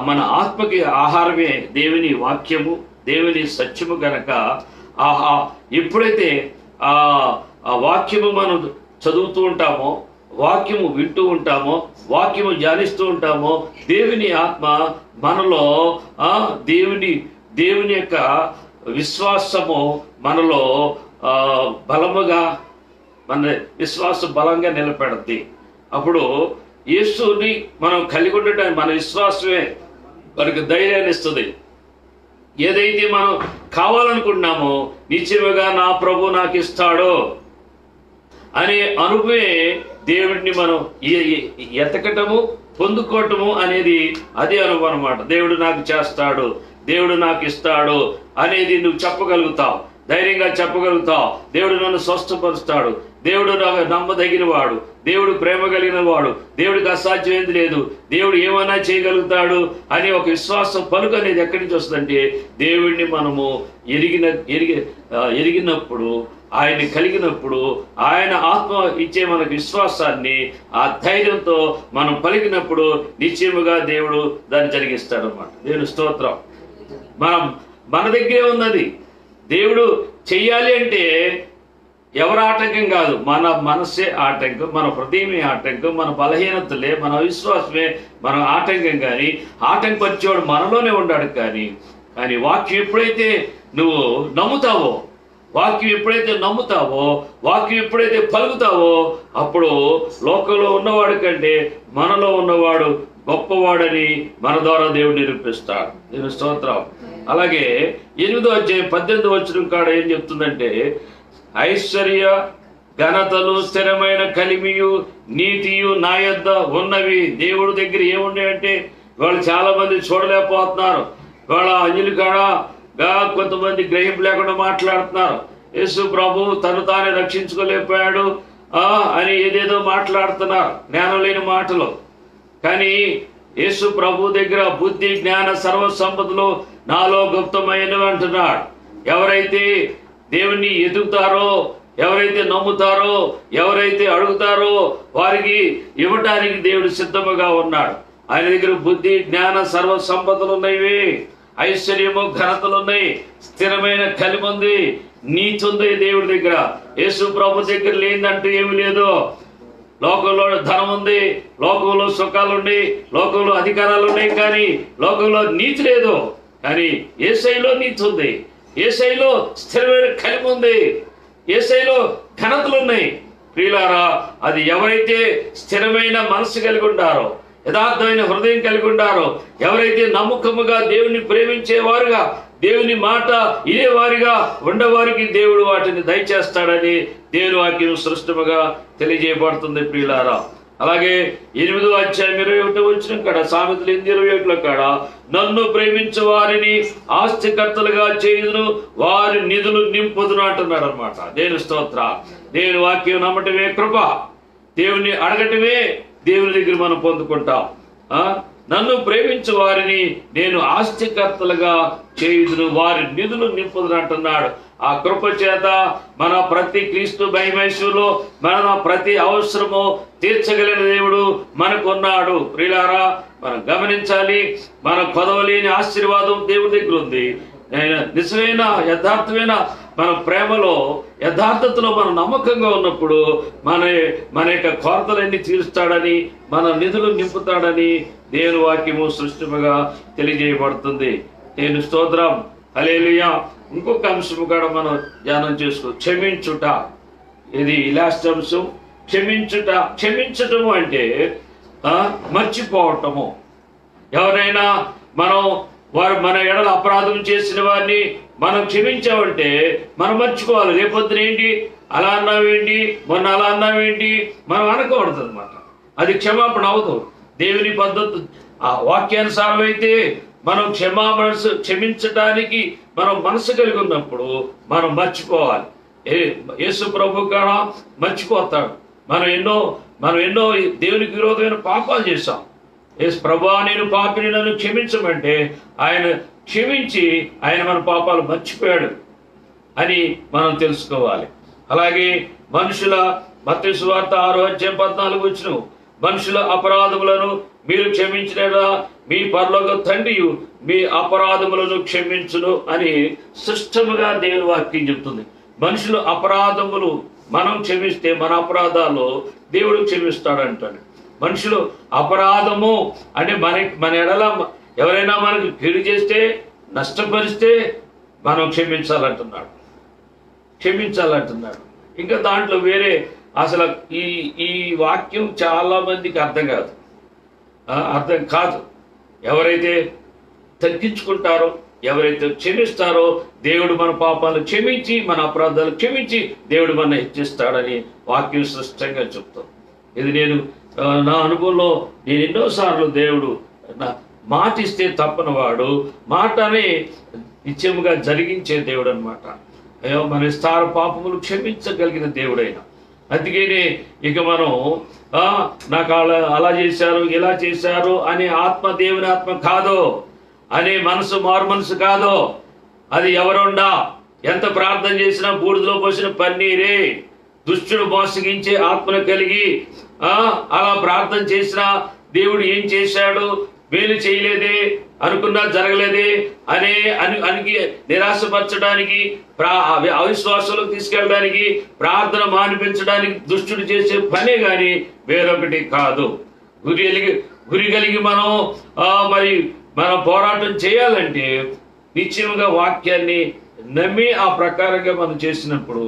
మన ఆత్మకి ఆహారమే దేవుని వాక్యము, దేవుని సత్యము గనక ఎప్పుడైతే ఆ వాక్యము మనం చదువుతూ ఉంటామో, వాక్యము వింటూ ఉంటామో, వాక్యము ధ్యానిస్తూ ఉంటామో, దేవుని ఆత్మ మనలో దేవుని యొక్క విశ్వాసము మనలో బలముగా, మన విశ్వాసం బలంగా నిలబెడుద్ది. అప్పుడు యేసుని మనం కలిగి ఉండటానికి మన విశ్వాసమే మనకు ధైర్యాన్ని ఇస్తుంది. ఏదైతే మనం కావాలనుకుంటున్నామో నిశ్చయముగా నా ప్రభు నాకు ఇస్తాడో అనే అనుభవే దేవుడిని మనం ఎతకటము, పొందుకోవటము అనేది అదే అనుభవం అన్నమాట. దేవుడు నాకు చేస్తాడు, దేవుడు నాకు ఇస్తాడు అనేది నువ్వు చెప్పగలుగుతావు, ధైర్యంగా చెప్పగలుగుతావు. దేవుడు నన్ను స్వస్థపరుస్తాడు, దేవుడు నాకు నమ్మదగిన వాడు, దేవుడు ప్రేమ కలిగిన వాడు, దేవుడికి అసాధ్యమైంది లేదు, దేవుడు ఏమైనా చేయగలుగుతాడు అనే ఒక విశ్వాసం పలుకు అనేది ఎక్కడి నుంచి వస్తుందంటే దేవుడిని మనము ఎరిగినప్పుడు, ఆయన్ని కలిగినప్పుడు, ఆయన ఆత్మ ఇచ్చే మనకు విశ్వాసాన్ని, ఆ ధైర్యంతో మనం పలికినప్పుడు నిశ్చయముగా దేవుడు దాన్ని జరిగిస్తాడు అన్నమాట. దేవుని స్తోత్రం. మన దగ్గరే ఉన్నది. దేవుడు చెయ్యాలి అంటే ఎవరు ఆటంకం కాదు, మన మనస్సే ఆటంకం, మన హృదయమే ఆటంకం, మన బలహీనతలే, మన విశ్వాసమే మన ఆటంకం. కానీ ఆటంకపరిచేవాడు మనలోనే ఉన్నాడు. కానీ వాక్యం ఎప్పుడైతే నువ్వు నమ్ముతావో, వాక్యం ఎప్పుడైతే నమ్ముతావో, వాక్యం ఎప్పుడైతే పలుకుతావో, అప్పుడు లోకంలో ఉన్నవాడు కంటే మనలో ఉన్నవాడు గొప్పవాడని మన ద్వారా దేవుడు నిరూపిస్తాడు. నేను స్తోత్రం. అలాగే 8వ అధ్యాయం 18వ వచనం కాడ ఏం చెప్తుందంటే, ఐశ్వర్య ఘనతలు స్థిరమైన కలిమియు నీతియు నా యొద్ద ఉన్నవి. దేవుడి దగ్గర ఏమున్నాయంటే వాళ్ళు చాలా మంది చూడలేకపోతున్నారు. వాళ్ళ అంజలి కాడగా కొంతమంది గ్రహింపు లేకుండా మాట్లాడుతున్నారు. యేసు ప్రభు తను తానే రక్షించుకోలేకపోయాడు అని ఏదేదో మాట్లాడుతున్నారు, జ్ఞానం లేని మాటలు. కానీ యేసు ప్రభు దగ్గర బుద్ధి, జ్ఞాన, సర్వ సంపదలు నాలో గుప్తమైనవి అంటున్నాడు. ఎవరైతే దేవుణ్ణి ఎదుగుతారో, ఎవరైతే నమ్ముతారో, ఎవరైతే అడుగుతారో వారికి ఇవ్వటానికి దేవుడు సిద్ధముగా ఉన్నాడు. ఆయన దగ్గర బుద్ధి, జ్ఞాన, సర్వ సంపదలు ఉన్నాయి, ఐశ్వర్యము, ఘనతలు ఉన్నాయి, స్థిరమైన కలిమి ఉంది, నీతి ఉంది దేవుడి దగ్గర. యేసు ప్రభు దగ్గర లేదంటూ ఏమి లేదు. లోకంలో ధనం ఉంది, లోకంలో సుఖాలు ఉన్నాయి, లోకంలో అధికారాలు ఉన్నాయి, కానీ లోకంలో నీతి లేదు. కానీ యేసయ్యలో నీతి ఉంది, యేసయ్యలో స్థిరమైన కలిమి ఉంది, యేసయ్యలో ఘనతలు ఉన్నాయి. ప్రియులారా, అది ఎవరైతే స్థిరమైన మనసు కలిగి ఉంటారో, యథార్థమైన హృదయం కలిగి ఉంటారో, ఎవరైతే నమ్మకముగా దేవుని ప్రేమించేవారుగా, దేవుని మాట ఇదేవారిగా ఉండవారికి దేవుడు వాటిని దయచేస్తాడని దేవుని వాక్యం సృష్టముగా తెలియజేయబడుతుంది. ప్రియులారా, అలాగే 8వ అధ్యాయం 21వ వచనం కాడ, సామెతలు 8:21 కాడ, నన్ను ప్రేమించు వారిని ఆస్తికర్తలుగా చేయుదును, వారి నిధులు నింపుదును అంటున్నాడు అనమాట. దేవుని స్తోత్ర. దేవుని వాక్యం నమ్మటమే కృప, దేవుని అడగటమే దేవుని దగ్గర మనం పొందుకుంటాం. నన్ను ప్రేమించు వారిని నేను ఆస్తికర్తలుగా చేయుదును, వారి నిధులు నింపుదును అంటున్నాడు. ఆ కృప చేత మన ప్రతి క్రీస్తు మహిమేశ్వరులో మన ప్రతి అవసరము తీర్చగలిగిన దేవుడు మనకున్నాడు. ప్రియులారా, మనం గమనించాలి, మన కొదవలేని ఆశీర్వాదం దేవుడి దగ్గర ఉంది. నిజమైన యథార్థమైన మన ప్రేమలో, యథార్థతలో మనం నమ్మకంగా ఉన్నప్పుడు మన యొక్క కొరతలన్నీ తీరుస్తాడని, మన నిధులు నింపుతాడని దేవుని వాక్యము సృష్టిగా తెలియజేయబడుతుంది. నేను స్తోత్రం. హల్లెలూయా. ఇంకొక అంశము కూడా మనం ధ్యానం చేసుకో, క్షమించుట. ఇది లాస్ట్ అంశం, క్షమించుట. క్షమించటము అంటే మర్చిపోవటము. ఎవరైనా వారు మన ఎడల అపరాధం చేసిన వారిని మనం క్షమించామంటే మనం మర్చిపోవాలి. రేపొద్దున ఏంటి అలా అన్నావేంటి, మొన్న అలా అన్నావేంటి మనం అనకూడదు అనమాట. అది క్షమాపణ అవదు. దేవుని పద్ధతి ఆ వాక్యానుసారం అయితే మనం క్షమించడానికి మనం మనసు కలిగి ఉన్నప్పుడు మనం మర్చిపోవాలి. యేసు ప్రభు కూడా మర్చిపోతాడు. మనం ఎన్నో దేవునికి విరోధమైన పాపాలు చేశాం. యేసు ప్రభువా నేను పాపిని, నన్ను క్షమించమంటే ఆయన క్షమించి ఆయన మన పాపాలు మర్చిపోయాడు అని మనం తెలుసుకోవాలి. అలాగే మనుషుల మత్తయి సువార్త 6:14 మనుషుల అపరాధములను మీరు క్షమించినలా మీ పరలోక తండ్రియు మీ అపరాధములను క్షమించును అని స్పష్టముగా దేవుని వాక్యం చెప్తుంది. మనుషుల అపరాధములు మనం క్షమిస్తే మన అపరాధాలు దేవుడు క్షమిస్తాడంటాడు. మనుషులు అపరాధము అంటే మన ఎడల ఎవరైనా మనకు కీడు చేస్తే, నష్టపరిస్తే మనం క్షమించాలంటున్నాడు. ఇంకా దాంట్లో వేరే అసలు ఈ వాక్యం చాలా మందికి అర్థం కాదు. ఎవరైతే తగ్గించుకుంటారో, ఎవరైతే క్షమిస్తారో దేవుడు మన పాపాలు క్షమించి, మన అపరాధాలు క్షమించి దేవుడు మన హెచ్చిస్తాడని వాక్యం స్పష్టంగా చెప్తాం. ఇది నేను నా అనుభవంలో నేను ఎన్నోసార్లు దేవుడు మాట ఇస్తే తప్పనివాడు, మాటనే నిత్యముగా జరిగించే దేవుడు అనమాట. మన విస్తార పాపములు క్షమించగలిగిన దేవుడైన. అందుకనే ఇక మనం నాకు అలా చేశారు, ఇలా చేశారు అనే ఆత్మ దేవుని ఆత్మ కాదో, అనే మనసు మారు మనసు కాదో. అది ఎవరుండా ఎంత ప్రార్థన చేసినా బూడిదలో పోసిన పన్నీరే. దుష్టుడు మోసగించే ఆత్మను కలిగి అలా ప్రార్థన చేసినా దేవుడు ఏం చేశాడు, మేలు చేయలేదే, అనుకున్నా జరగలేదే అని నిరాశపరచడానికి, అవిశ్వాసంలోకి తీసుకెళ్ళడానికి, ప్రార్థన మానిపించడానికి దుష్టుడు చేసే పనే కానీ వేరొకటి కాదు. గురి కలిగి మనం పోరాటం చేయాలంటే నిశ్చయముగా వాక్యాన్ని నమ్మి ఆ ప్రకారంగా మనం చేసినప్పుడు,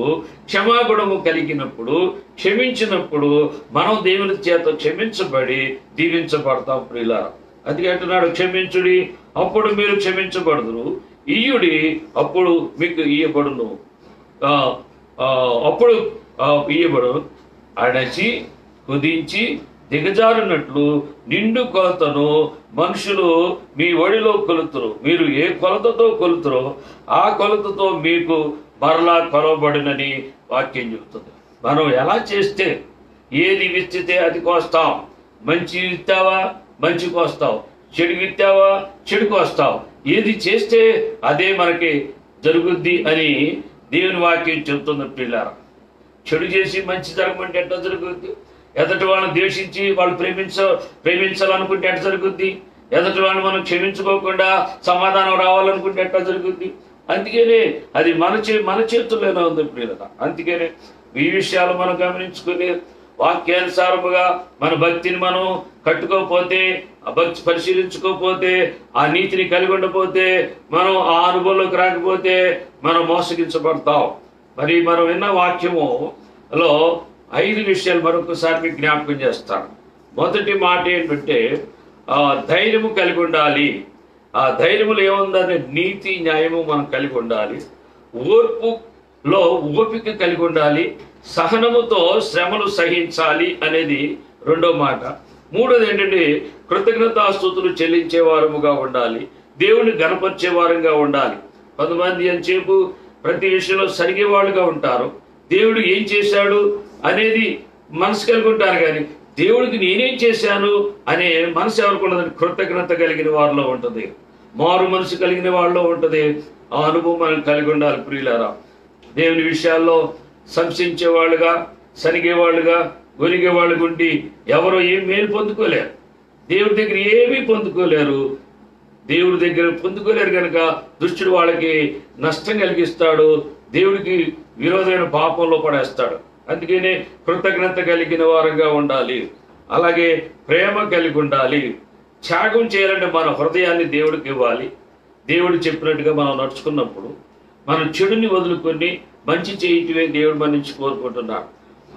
క్షమాగుణము కలిగినప్పుడు, క్షమించినప్పుడు మనం దేవుని చేత క్షమించబడి దీవించబడతాం ప్రియులారా. అందుకే అంటున్నాడు, క్షమించుడి అప్పుడు మీరు క్షమించబడుదురు, ఇయ్యుడి అప్పుడు మీకు ఇయ్యబడును, అప్పుడు ఇయ్యబడు. అణచి కుదించి దిగజారునట్లు నిండు కొలతను మనుషులు మీ ఒడిలో కొలుతురు. మీరు ఏ కొలతతో కొలుతురో ఆ కొలతతో మీకు మరలా కొలవబడినని వాక్యం చెబుతుంది. మనం ఎలా చేస్తే, ఏది విత్తితే అది కోస్తాం. మంచి విత్తావా మంచి కోస్తావు, చెడు విత్తావా చెడు కోస్తావు. ఏది చేస్తే అదే మనకి జరుగుద్ది అని దేవుని వాక్యం చెబుతుంది పిల్లారా. చెడు చేసి మంచి జరగమంటే ఎట్లా జరుగుద్ది? ఎదటి వాళ్ళని ద్వేషించి వాళ్ళు ప్రేమించాలనుకుంటే ఎట్లా జరుగుద్ది? ఎదటి వాళ్ళని మనం క్షమించుకోకుండా సమాధానం రావాలనుకుంటే ఎట్లా జరుగుద్ది? అందుకనే అది మన చేతుల్లోనే ఉంది ప్రియులరా. అందుకనే ఈ విషయాలు మనం గమనించుకుని వాక్యానుసారముగా మన భక్తిని మనం కట్టుకోకపోతే, ఆ భక్తి పరిశీలించుకోకపోతే, ఆ నీతిని కలిగి ఉండకపోతే, మనం ఆ అనుభవంలోకి రాకపోతే మనం మోసగించబడతాం. మరి మనం విన్న వాక్యములో 5 విషయాలు మరొకసారి మీకు జ్ఞాపకం చేస్తాను. మొదటి మాట ఏంటంటే ధైర్యము కలిగి ఉండాలి. ఆ ధైర్యములు ఏముందని నీతి న్యాయము మనం కలిగి ఉండాలి. ఓర్పులో ఓపిక కలిగి ఉండాలి. సహనముతో శ్రమలు సహించాలి అనేది రెండో మాట. మూడోది ఏంటంటే కృతజ్ఞతాస్తుతులు చెల్లించే వారముగా ఉండాలి. దేవుని గణపరిచే వారంగా ఉండాలి. కొంతమంది ఎంతసేపు ప్రతి విషయంలో సరిగేవాళ్ళుగా ఉంటారు. దేవుడు ఏం చేశాడు అనేది మనసు కలిగి ఉంటారు, కానీ దేవుడికి నేనేం చేశాను అనే మనసు ఎవరికి ఉండదని కృతజ్ఞత కలిగిన వారిలో ఉంటుంది, మారు మనసు కలిగిన వాళ్ళలో ఉంటుంది. ఆ అనుభవం మనం కలిగి ఉండాలి ప్రియులారా. దేవుని విషయాల్లో సంశయించేవాళ్ళుగా, సరిగేవాళ్ళుగా, ఒరిగేవాళ్ళు ఉండి ఎవరో ఏం మేలు పొందుకోలేరు, దేవుడి దగ్గర ఏమీ పొందుకోలేరు. దేవుడి దగ్గర పొందుకోలేరు కనుక దుష్టుడు వాళ్ళకి నష్టం కలిగిస్తాడు, దేవుడికి విరోధమైన పాపంలో పడేస్తాడు. అందుకనే కృతజ్ఞత కలిగిన వారంగా ఉండాలి. అలాగే ప్రేమ కలిగి ఉండాలి. త్యాగం చేయాలంటే మన హృదయాన్ని దేవుడికి ఇవ్వాలి. దేవుడు చెప్పినట్టుగా మనం నడుచుకున్నప్పుడు మనం చెడుని వదులుకొని మంచి చేయటమే దేవుడు మన నుంచి కోరుకుంటున్నాడు.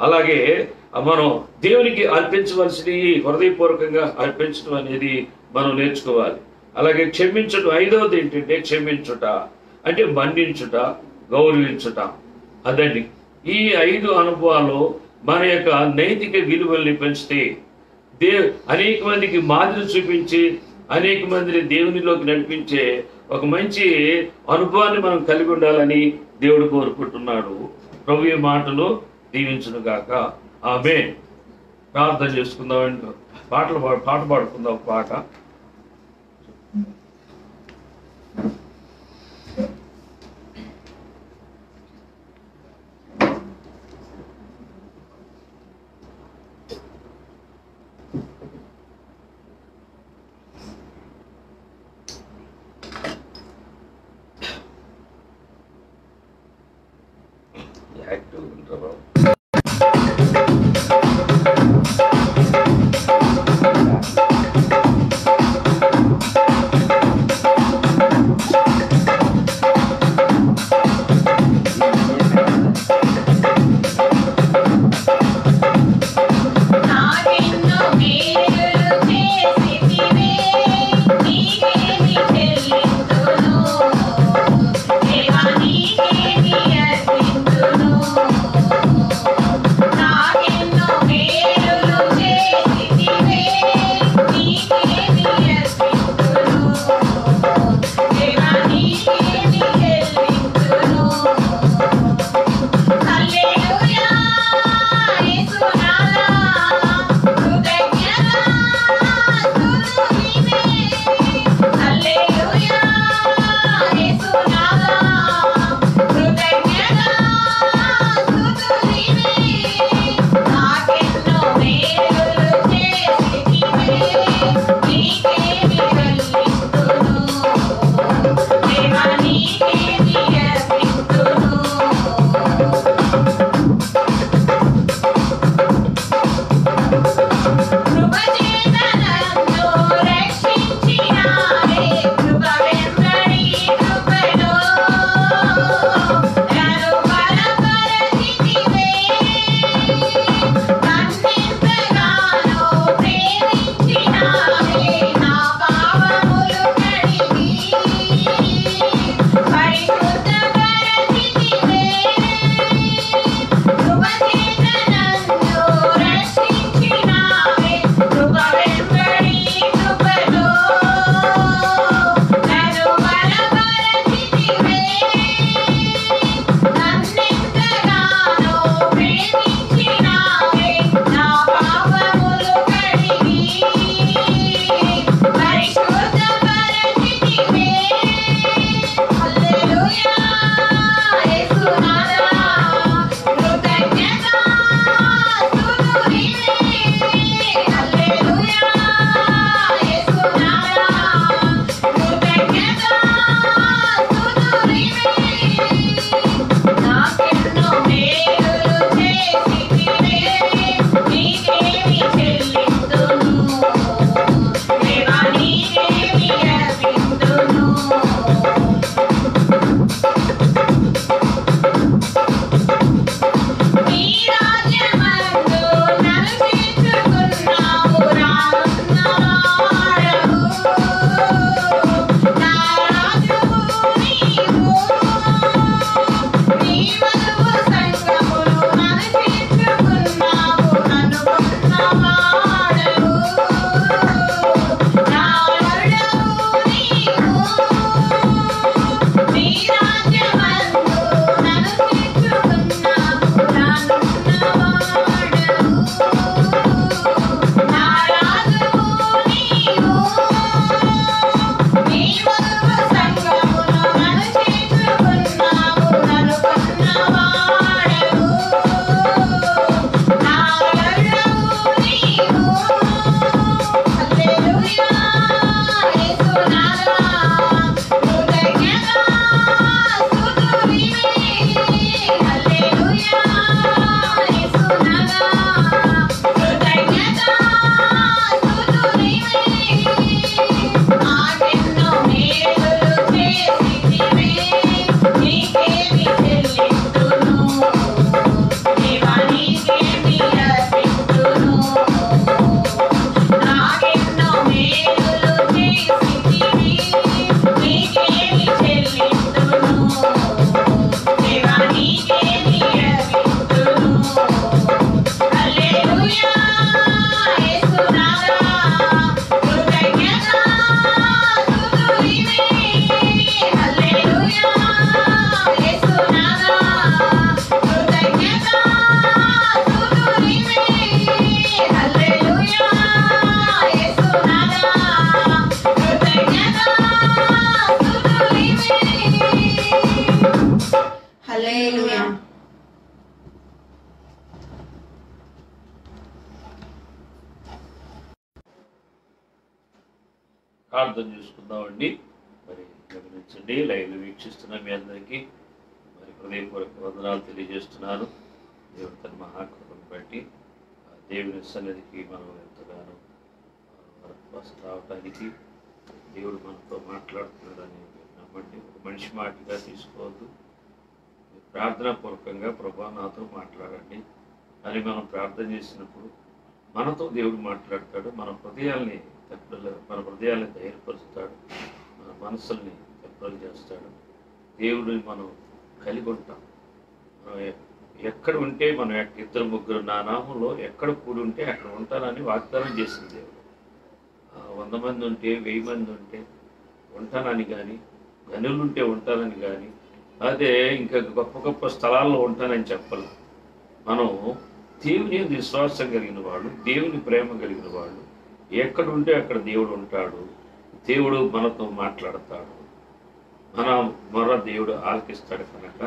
అలాగే మనం దేవునికి అర్పించవలసినవి హృదయపూర్వకంగా అర్పించడం అనేది మనం నేర్చుకోవాలి. అలాగే క్షమించడం. 5వది ఏంటంటే క్షమించుట అంటే మన్నించుట, గౌరవించుట. అదండి ఈ 5 అనుభవాలు మన యొక్క నైతిక విలువల్ని పెంచితే, అనేక మందికి మాదిరి చూపించి అనేక మందిని దేవునిలోకి నడిపించే ఒక మంచి అనుభవాన్ని మనం కలిగి ఉండాలని దేవుడు కోరుకుంటున్నాడు. ప్రభు ఈ మాటలు దీవించును గాక. ఆమేన్. ప్రార్థన చేసుకుందామండి. పాట పాడుకుందాం ఒక పాట. యాక్టివ్ ఉంటారు. ప్రార్థన చేసుకుందామండి. మరి గమనించండి, లైవ్లో వీక్షిస్తున్న మీ అందరికీ మరి హృదయపూర్వక వందనాలు తెలియజేస్తున్నాను. దేవుడు తన మహాకృపను బట్టి దేవుని సన్నిధికి మనం ఎంతగానో రావటానికి దేవుడు మనతో మాట్లాడుతున్నాడని నమ్మండి. ఒక మనిషి మాటగా తీసుకోవద్దు. ప్రార్థనాపూర్వకంగా ప్రభా నాతో మాట్లాడండి అని మనం ప్రార్థన చేసినప్పుడు మనతో దేవుడు మాట్లాడతాడు. మన హృదయాల్ని ధైర్యపరుస్తాడు, మన మనసుల్ని తెప్పలు చేస్తాడు. దేవుడిని మనం కలిగి ఉంటాం. మనం ఎక్కడ ఉంటే మనం ఇద్దరు ముగ్గురు నా నామంలో ఎక్కడ కూడి ఉంటే అక్కడ ఉంటానని వాగ్దానం చేసింది దేవుడు. 100 మంది ఉంటే 1000 మంది ఉంటే ఉంటానని కానీ, గనులుంటే ఉంటానని కానీ, అదే ఇంకా గొప్ప గొప్ప స్థలాల్లో ఉంటానని చెప్పాలి. మనం దేవుని విశ్వాసం కలిగిన వాళ్ళు, దేవుని ప్రేమ కలిగిన వాళ్ళు ఎక్కడ ఉంటే అక్కడ దేవుడు ఉంటాడు. దేవుడు మనతో మాట్లాడతాడు, మన దేవుడు ఆలకిస్తాడు. కనుక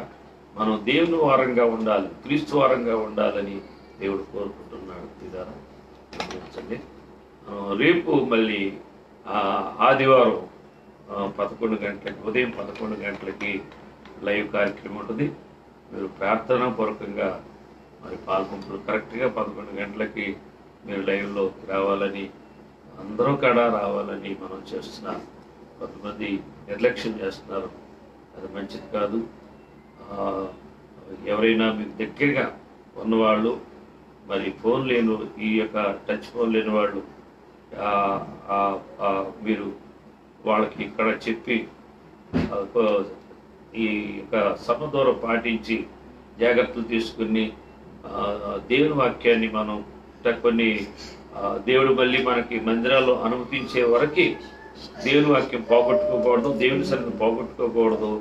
మనం దేవుని వారంగా ఉండాలి, క్రీస్తు వారంగా ఉండాలని దేవుడు కోరుకుంటున్నాడు. ఇదారా గమనించండి. రేపు మళ్ళీ ఆదివారం 11 గంటలకి, ఉదయం 11 గంటలకి లైవ్ కార్యక్రమం ఉంటుంది. మీరు ప్రార్థనా పూర్వకంగా మరి పాల్గొంటారు. కరెక్ట్గా 11 గంటలకి మీరు లైవ్లో రావాలని, అందరూ కూడా రావాలని మనం చేస్తున్నాం. కొంతమంది నిర్లక్ష్యం చేస్తున్నారు, అది మంచిది కాదు. ఎవరైనా మీకు దగ్గరగా ఉన్నవాళ్ళు, మరి ఫోన్ లేని, ఈ యొక్క టచ్ ఫోన్ లేని వాళ్ళు మీరు వాళ్ళకి ఇక్కడ చెప్పి ఈ యొక్క సమదూరం పాటించి జాగ్రత్తలు తీసుకుని దేవుని వాక్యాన్ని మనం కొన్ని దేవుడు మళ్ళీ మనకి మందిరాల్లో అనుమతించే వరకు దేవుని వాక్యం పోగొట్టుకోకూడదు, దేవుని సన్నిధిని పోగొట్టుకోకూడదు.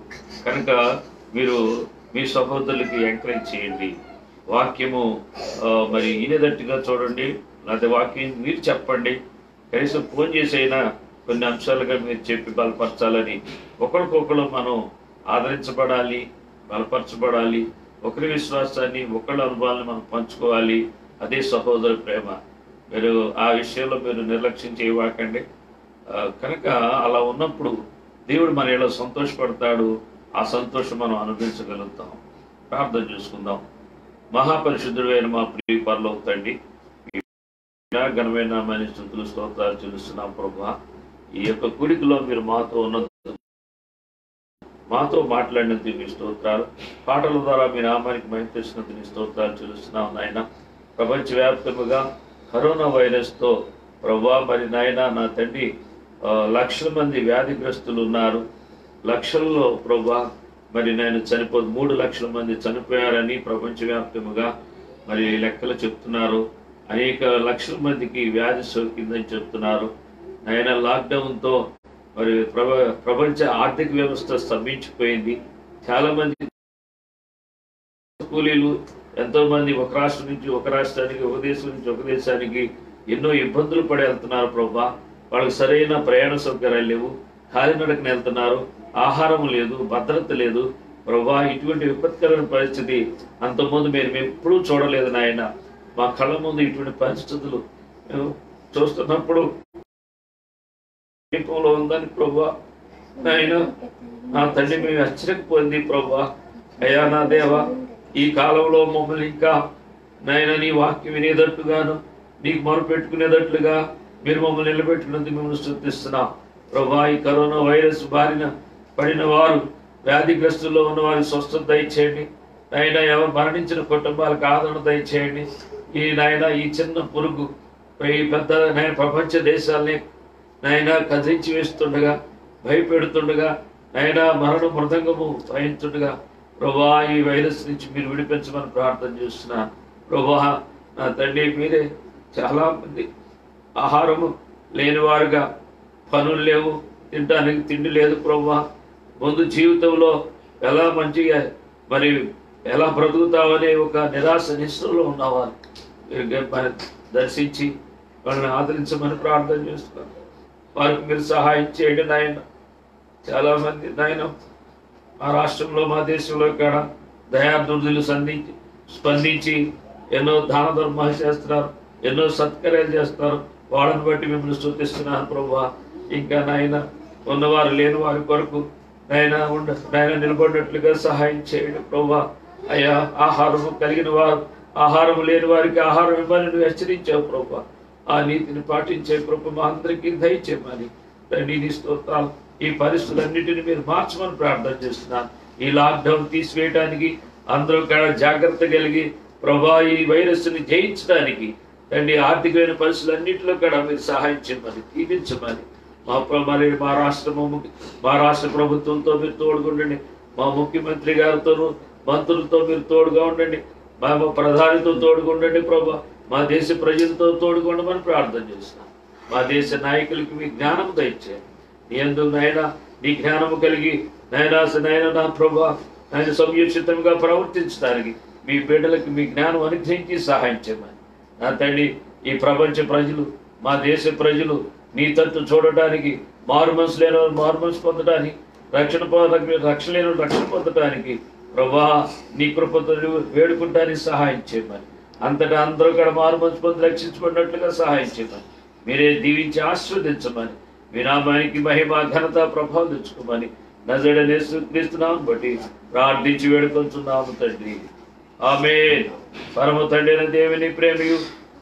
కనుక మీరు మీ సహోదరులకి ఎంకరేజ్ చేయండి. వాక్యము మరి వినేటట్టుగా చూడండి, లేకపోతే వాక్యం మీరు చెప్పండి. కనీసం ఫోన్ చేసైనా కొన్ని అంశాలుగా మీరు చెప్పి బలపరచాలని, ఒకరికొకరు మనం ఆదరించబడాలి, బలపరచబడాలి. ఒకరి విశ్వాసాన్ని, ఒకరి అనుభవాన్ని మనం పంచుకోవాలి. అదే సహోదర ప్రేమ. మీరు ఆ విషయంలో మీరు నిర్లక్ష్యం చేయవాకండి. కనుక అలా ఉన్నప్పుడు దేవుడు మన ఇలా సంతోషపడతాడు. ఆ సంతోషం మనం అనుభవించగలుగుతాం. ప్రార్థన చేసుకుందాం. మహాపరిశుద్ధుడైన మా ప్రియ పరలోక తండ్రి, ఘనమైన నామాన్ని స్తుతులు స్తోత్రాలు చెల్లిస్తున్నాం ప్రభువా. ఈ యొక్క కూడికలో మీరు మాతో మాట్లాడినందుకు మీ స్తోత్రాలు. పాటల ద్వారా మీ నామానికి మహిమ తెచ్చినందుకు మీ స్తోత్రాలు చెల్లిస్తున్నాం నాయన. ప్రపంచవ్యాప్తముగా కరోనా వైరస్తో ప్రభువా మరి నాయన నా తండ్రి లక్షల మంది వ్యాధిగ్రస్తులు ఉన్నారు. లక్షల్లో ప్రభువా మరి నేను 3 లక్షల మంది చనిపోయారని ప్రపంచవ్యాప్తముగా మరి లెక్కలు చెప్తున్నారు. అనేక లక్షల మందికి వ్యాధి సోకిందని చెప్తున్నారు. నాయన లాక్డౌన్తో మరి ప్రపంచ ఆర్థిక వ్యవస్థ స్తంభించిపోయింది. చాలా మంది కూలీలు ఎంతో మంది ఒక రాష్ట్రం నుంచి ఒక రాష్ట్రానికి, ఒక దేశం నుంచి ఒక దేశానికి ఎన్నో ఇబ్బందులు పడి వెళ్తున్నారు ప్రభా. వాళ్ళకి సరైన ప్రయాణ సౌకర్యాలు లేవు, కాలినడకన వెళ్తున్నారు, ఆహారం లేదు, భద్రత లేదు ప్రభా. ఇటువంటి విపత్కరమైన పరిస్థితి అంతకుముందు మేము ఎప్పుడూ చూడలేదు నాయన. మా కళ్ళ ముందు ఇటువంటి పరిస్థితులు మేము చూస్తున్నప్పుడు దీపంలో ఉందని ప్రభా నాయన నా తండ్రి మేము హెచ్చరికపోయింది ప్రభా. అయ్యా నా దేవ, ఈ కాలంలో మమ్మల్ని ఇంకా నాయన నీ వాక్యం వినేటట్టుగాను, నీకు మొరపెట్టుకునేటట్లుగా మీరు మమ్మల్ని నిలబెట్టుకున్నందుకు మిమ్మల్ని స్తుతిస్తున్నాం ప్రభా. ఈ కరోనా వైరస్ బారిన పడిన వారు, వ్యాధిగ్రస్తుల్లో ఉన్న వారికి స్వస్థత దయచేయండి నాయన. ఎవరు మరణించిన కుటుంబాలకు ఆదరణ దయచేయండి. ఈ నాయన ఈ చిన్న పురుగు ఈ పెద్ద నాయన ప్రపంచ దేశాలని నాయన కదిలించి వేస్తుండగా, భయపెడుతుండగా, నాయన మరణ మృదంగము వాయించుండగా ప్రభా ఈ వైరస్ నుంచి మీరు విడిపించమని ప్రార్థన చేస్తున్నాను ప్రభా. నా తండ్రి మీరే చాలా మంది ఆహారము లేనివారుగా, పనులు లేవు, తినడానికి తిండి లేదు ప్రభా. ముందు జీవితంలో ఎలా మంచిగా మరి ఎలా బ్రతుకుతామనే ఒక నిరాశ నిస్సులో ఉన్నవారు మీరు దర్శించి వాళ్ళని ఆదరించమని ప్రార్థన చేస్తున్నాను. వారికి మీరు సహాయం చేయండి నాయన. చాలామంది నాయన మా రాష్ట్రంలో, మా దేశంలో ఇక్కడ దయాదుర్దులు స్పందించి ఎన్నో దాన ధర్మాలు చేస్తున్నారు, ఎన్నో సత్కార్యాలు చేస్తున్నారు. వాళ్ళని బట్టి మిమ్మల్ని స్తుతిస్తున్నాను ప్రభువా. ఇంకా నాయన ఉన్నవారు లేని వారి కొరకు నాయన నాయన నిలబడినట్లుగా సహాయం చేయండి ప్రభా. అయ్యా ఆహారము కలిగిన వారు ఆహారం లేని వారికి ఆహారం ఇవ్వని నువ్వు హెచ్చరించావు ప్రభా. ఆ నీతిని పాటించే ప్రభు మా అందరికీ దయచేయమని నీ స్తోత్రాలు. ఈ పరిస్థితులన్నిటిని మీరు మార్చమని ప్రార్థన చేస్తున్నాను. ఈ లాక్డౌన్ తీసివేయడానికి అందరూ కూడా జాగ్రత్త కలిగి ప్రభా ఈ వైరస్ని జయించడానికి తండ్రి ఆర్థికమైన పరిస్థితులన్నింటిలో కూడా మీరు సహాయం చేయమని దీవించమని మరి మా రాష్ట్ర ప్రభుత్వంతో మీరు తోడుగుండండి. మా ముఖ్యమంత్రి గారితోనూ మంత్రులతో మీరు తోడుగా ఉండండి. మా ప్రధానితో తోడుగా ఉండండి ప్రభా. మా దేశ ప్రజలతో తోడుగా ఉండమని ప్రార్థన చేస్తున్నాం. మా దేశ నాయకులకి మీ జ్ఞానం దయచేయండి. నీ యందు నాయన నీ జ్ఞానము కలిగి నాయన నా ప్రభా ఆయన సంయోచితంగా ప్రవర్తించడానికి మీ బిడ్డలకి మీ జ్ఞానం అనుగ్రహించి సహాయం చేయమని నా తండ్రి. ఈ ప్రపంచ ప్రజలు మా దేశ ప్రజలు నీ తట్టు చూడటానికి మారు మనసు లేని మారు మనసు పొందడానికి రక్షణ లేని రక్షణ పొందడానికి ప్రభా నీ కృపతో వేడుకుంటానికి సహాయం చేయమని అంతటా అందరూ కూడా మారు మనసు పొంది రక్షించబడినట్లుగా సహాయం చేయమని మీరే దీవించి ఆశీర్వదించమని మీ నామానికి మహిమ ఘనత ప్రభావం తెచ్చుకోమని నజరేయుడైన యేసుక్రీస్తు నామమును బట్టి ప్రార్థించి వేడుకొంచున్నాము తండ్రి. ఆమేన్. పరమ తండ్రి అయిన దేవుని ప్రేమయు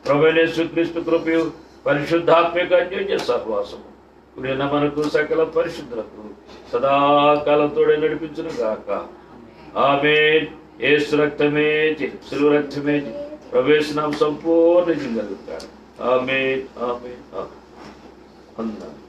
ప్రభువైన యేసుక్రీస్తు కృపయు పరిశుద్ధాత్మిక అన్యోన్య సహవాసము కూడిన మనకు సకల పరిశుద్ధులకు సదాకాలంతోడే నడిపించును గాక. ఆమేన్. యేసు రక్తమే శిలువ రక్తమే ప్రవేశనం సంపూర్ణ జయం కలుగుతాడు. ఆమేన్. ఆమేన్. ఆమేన్.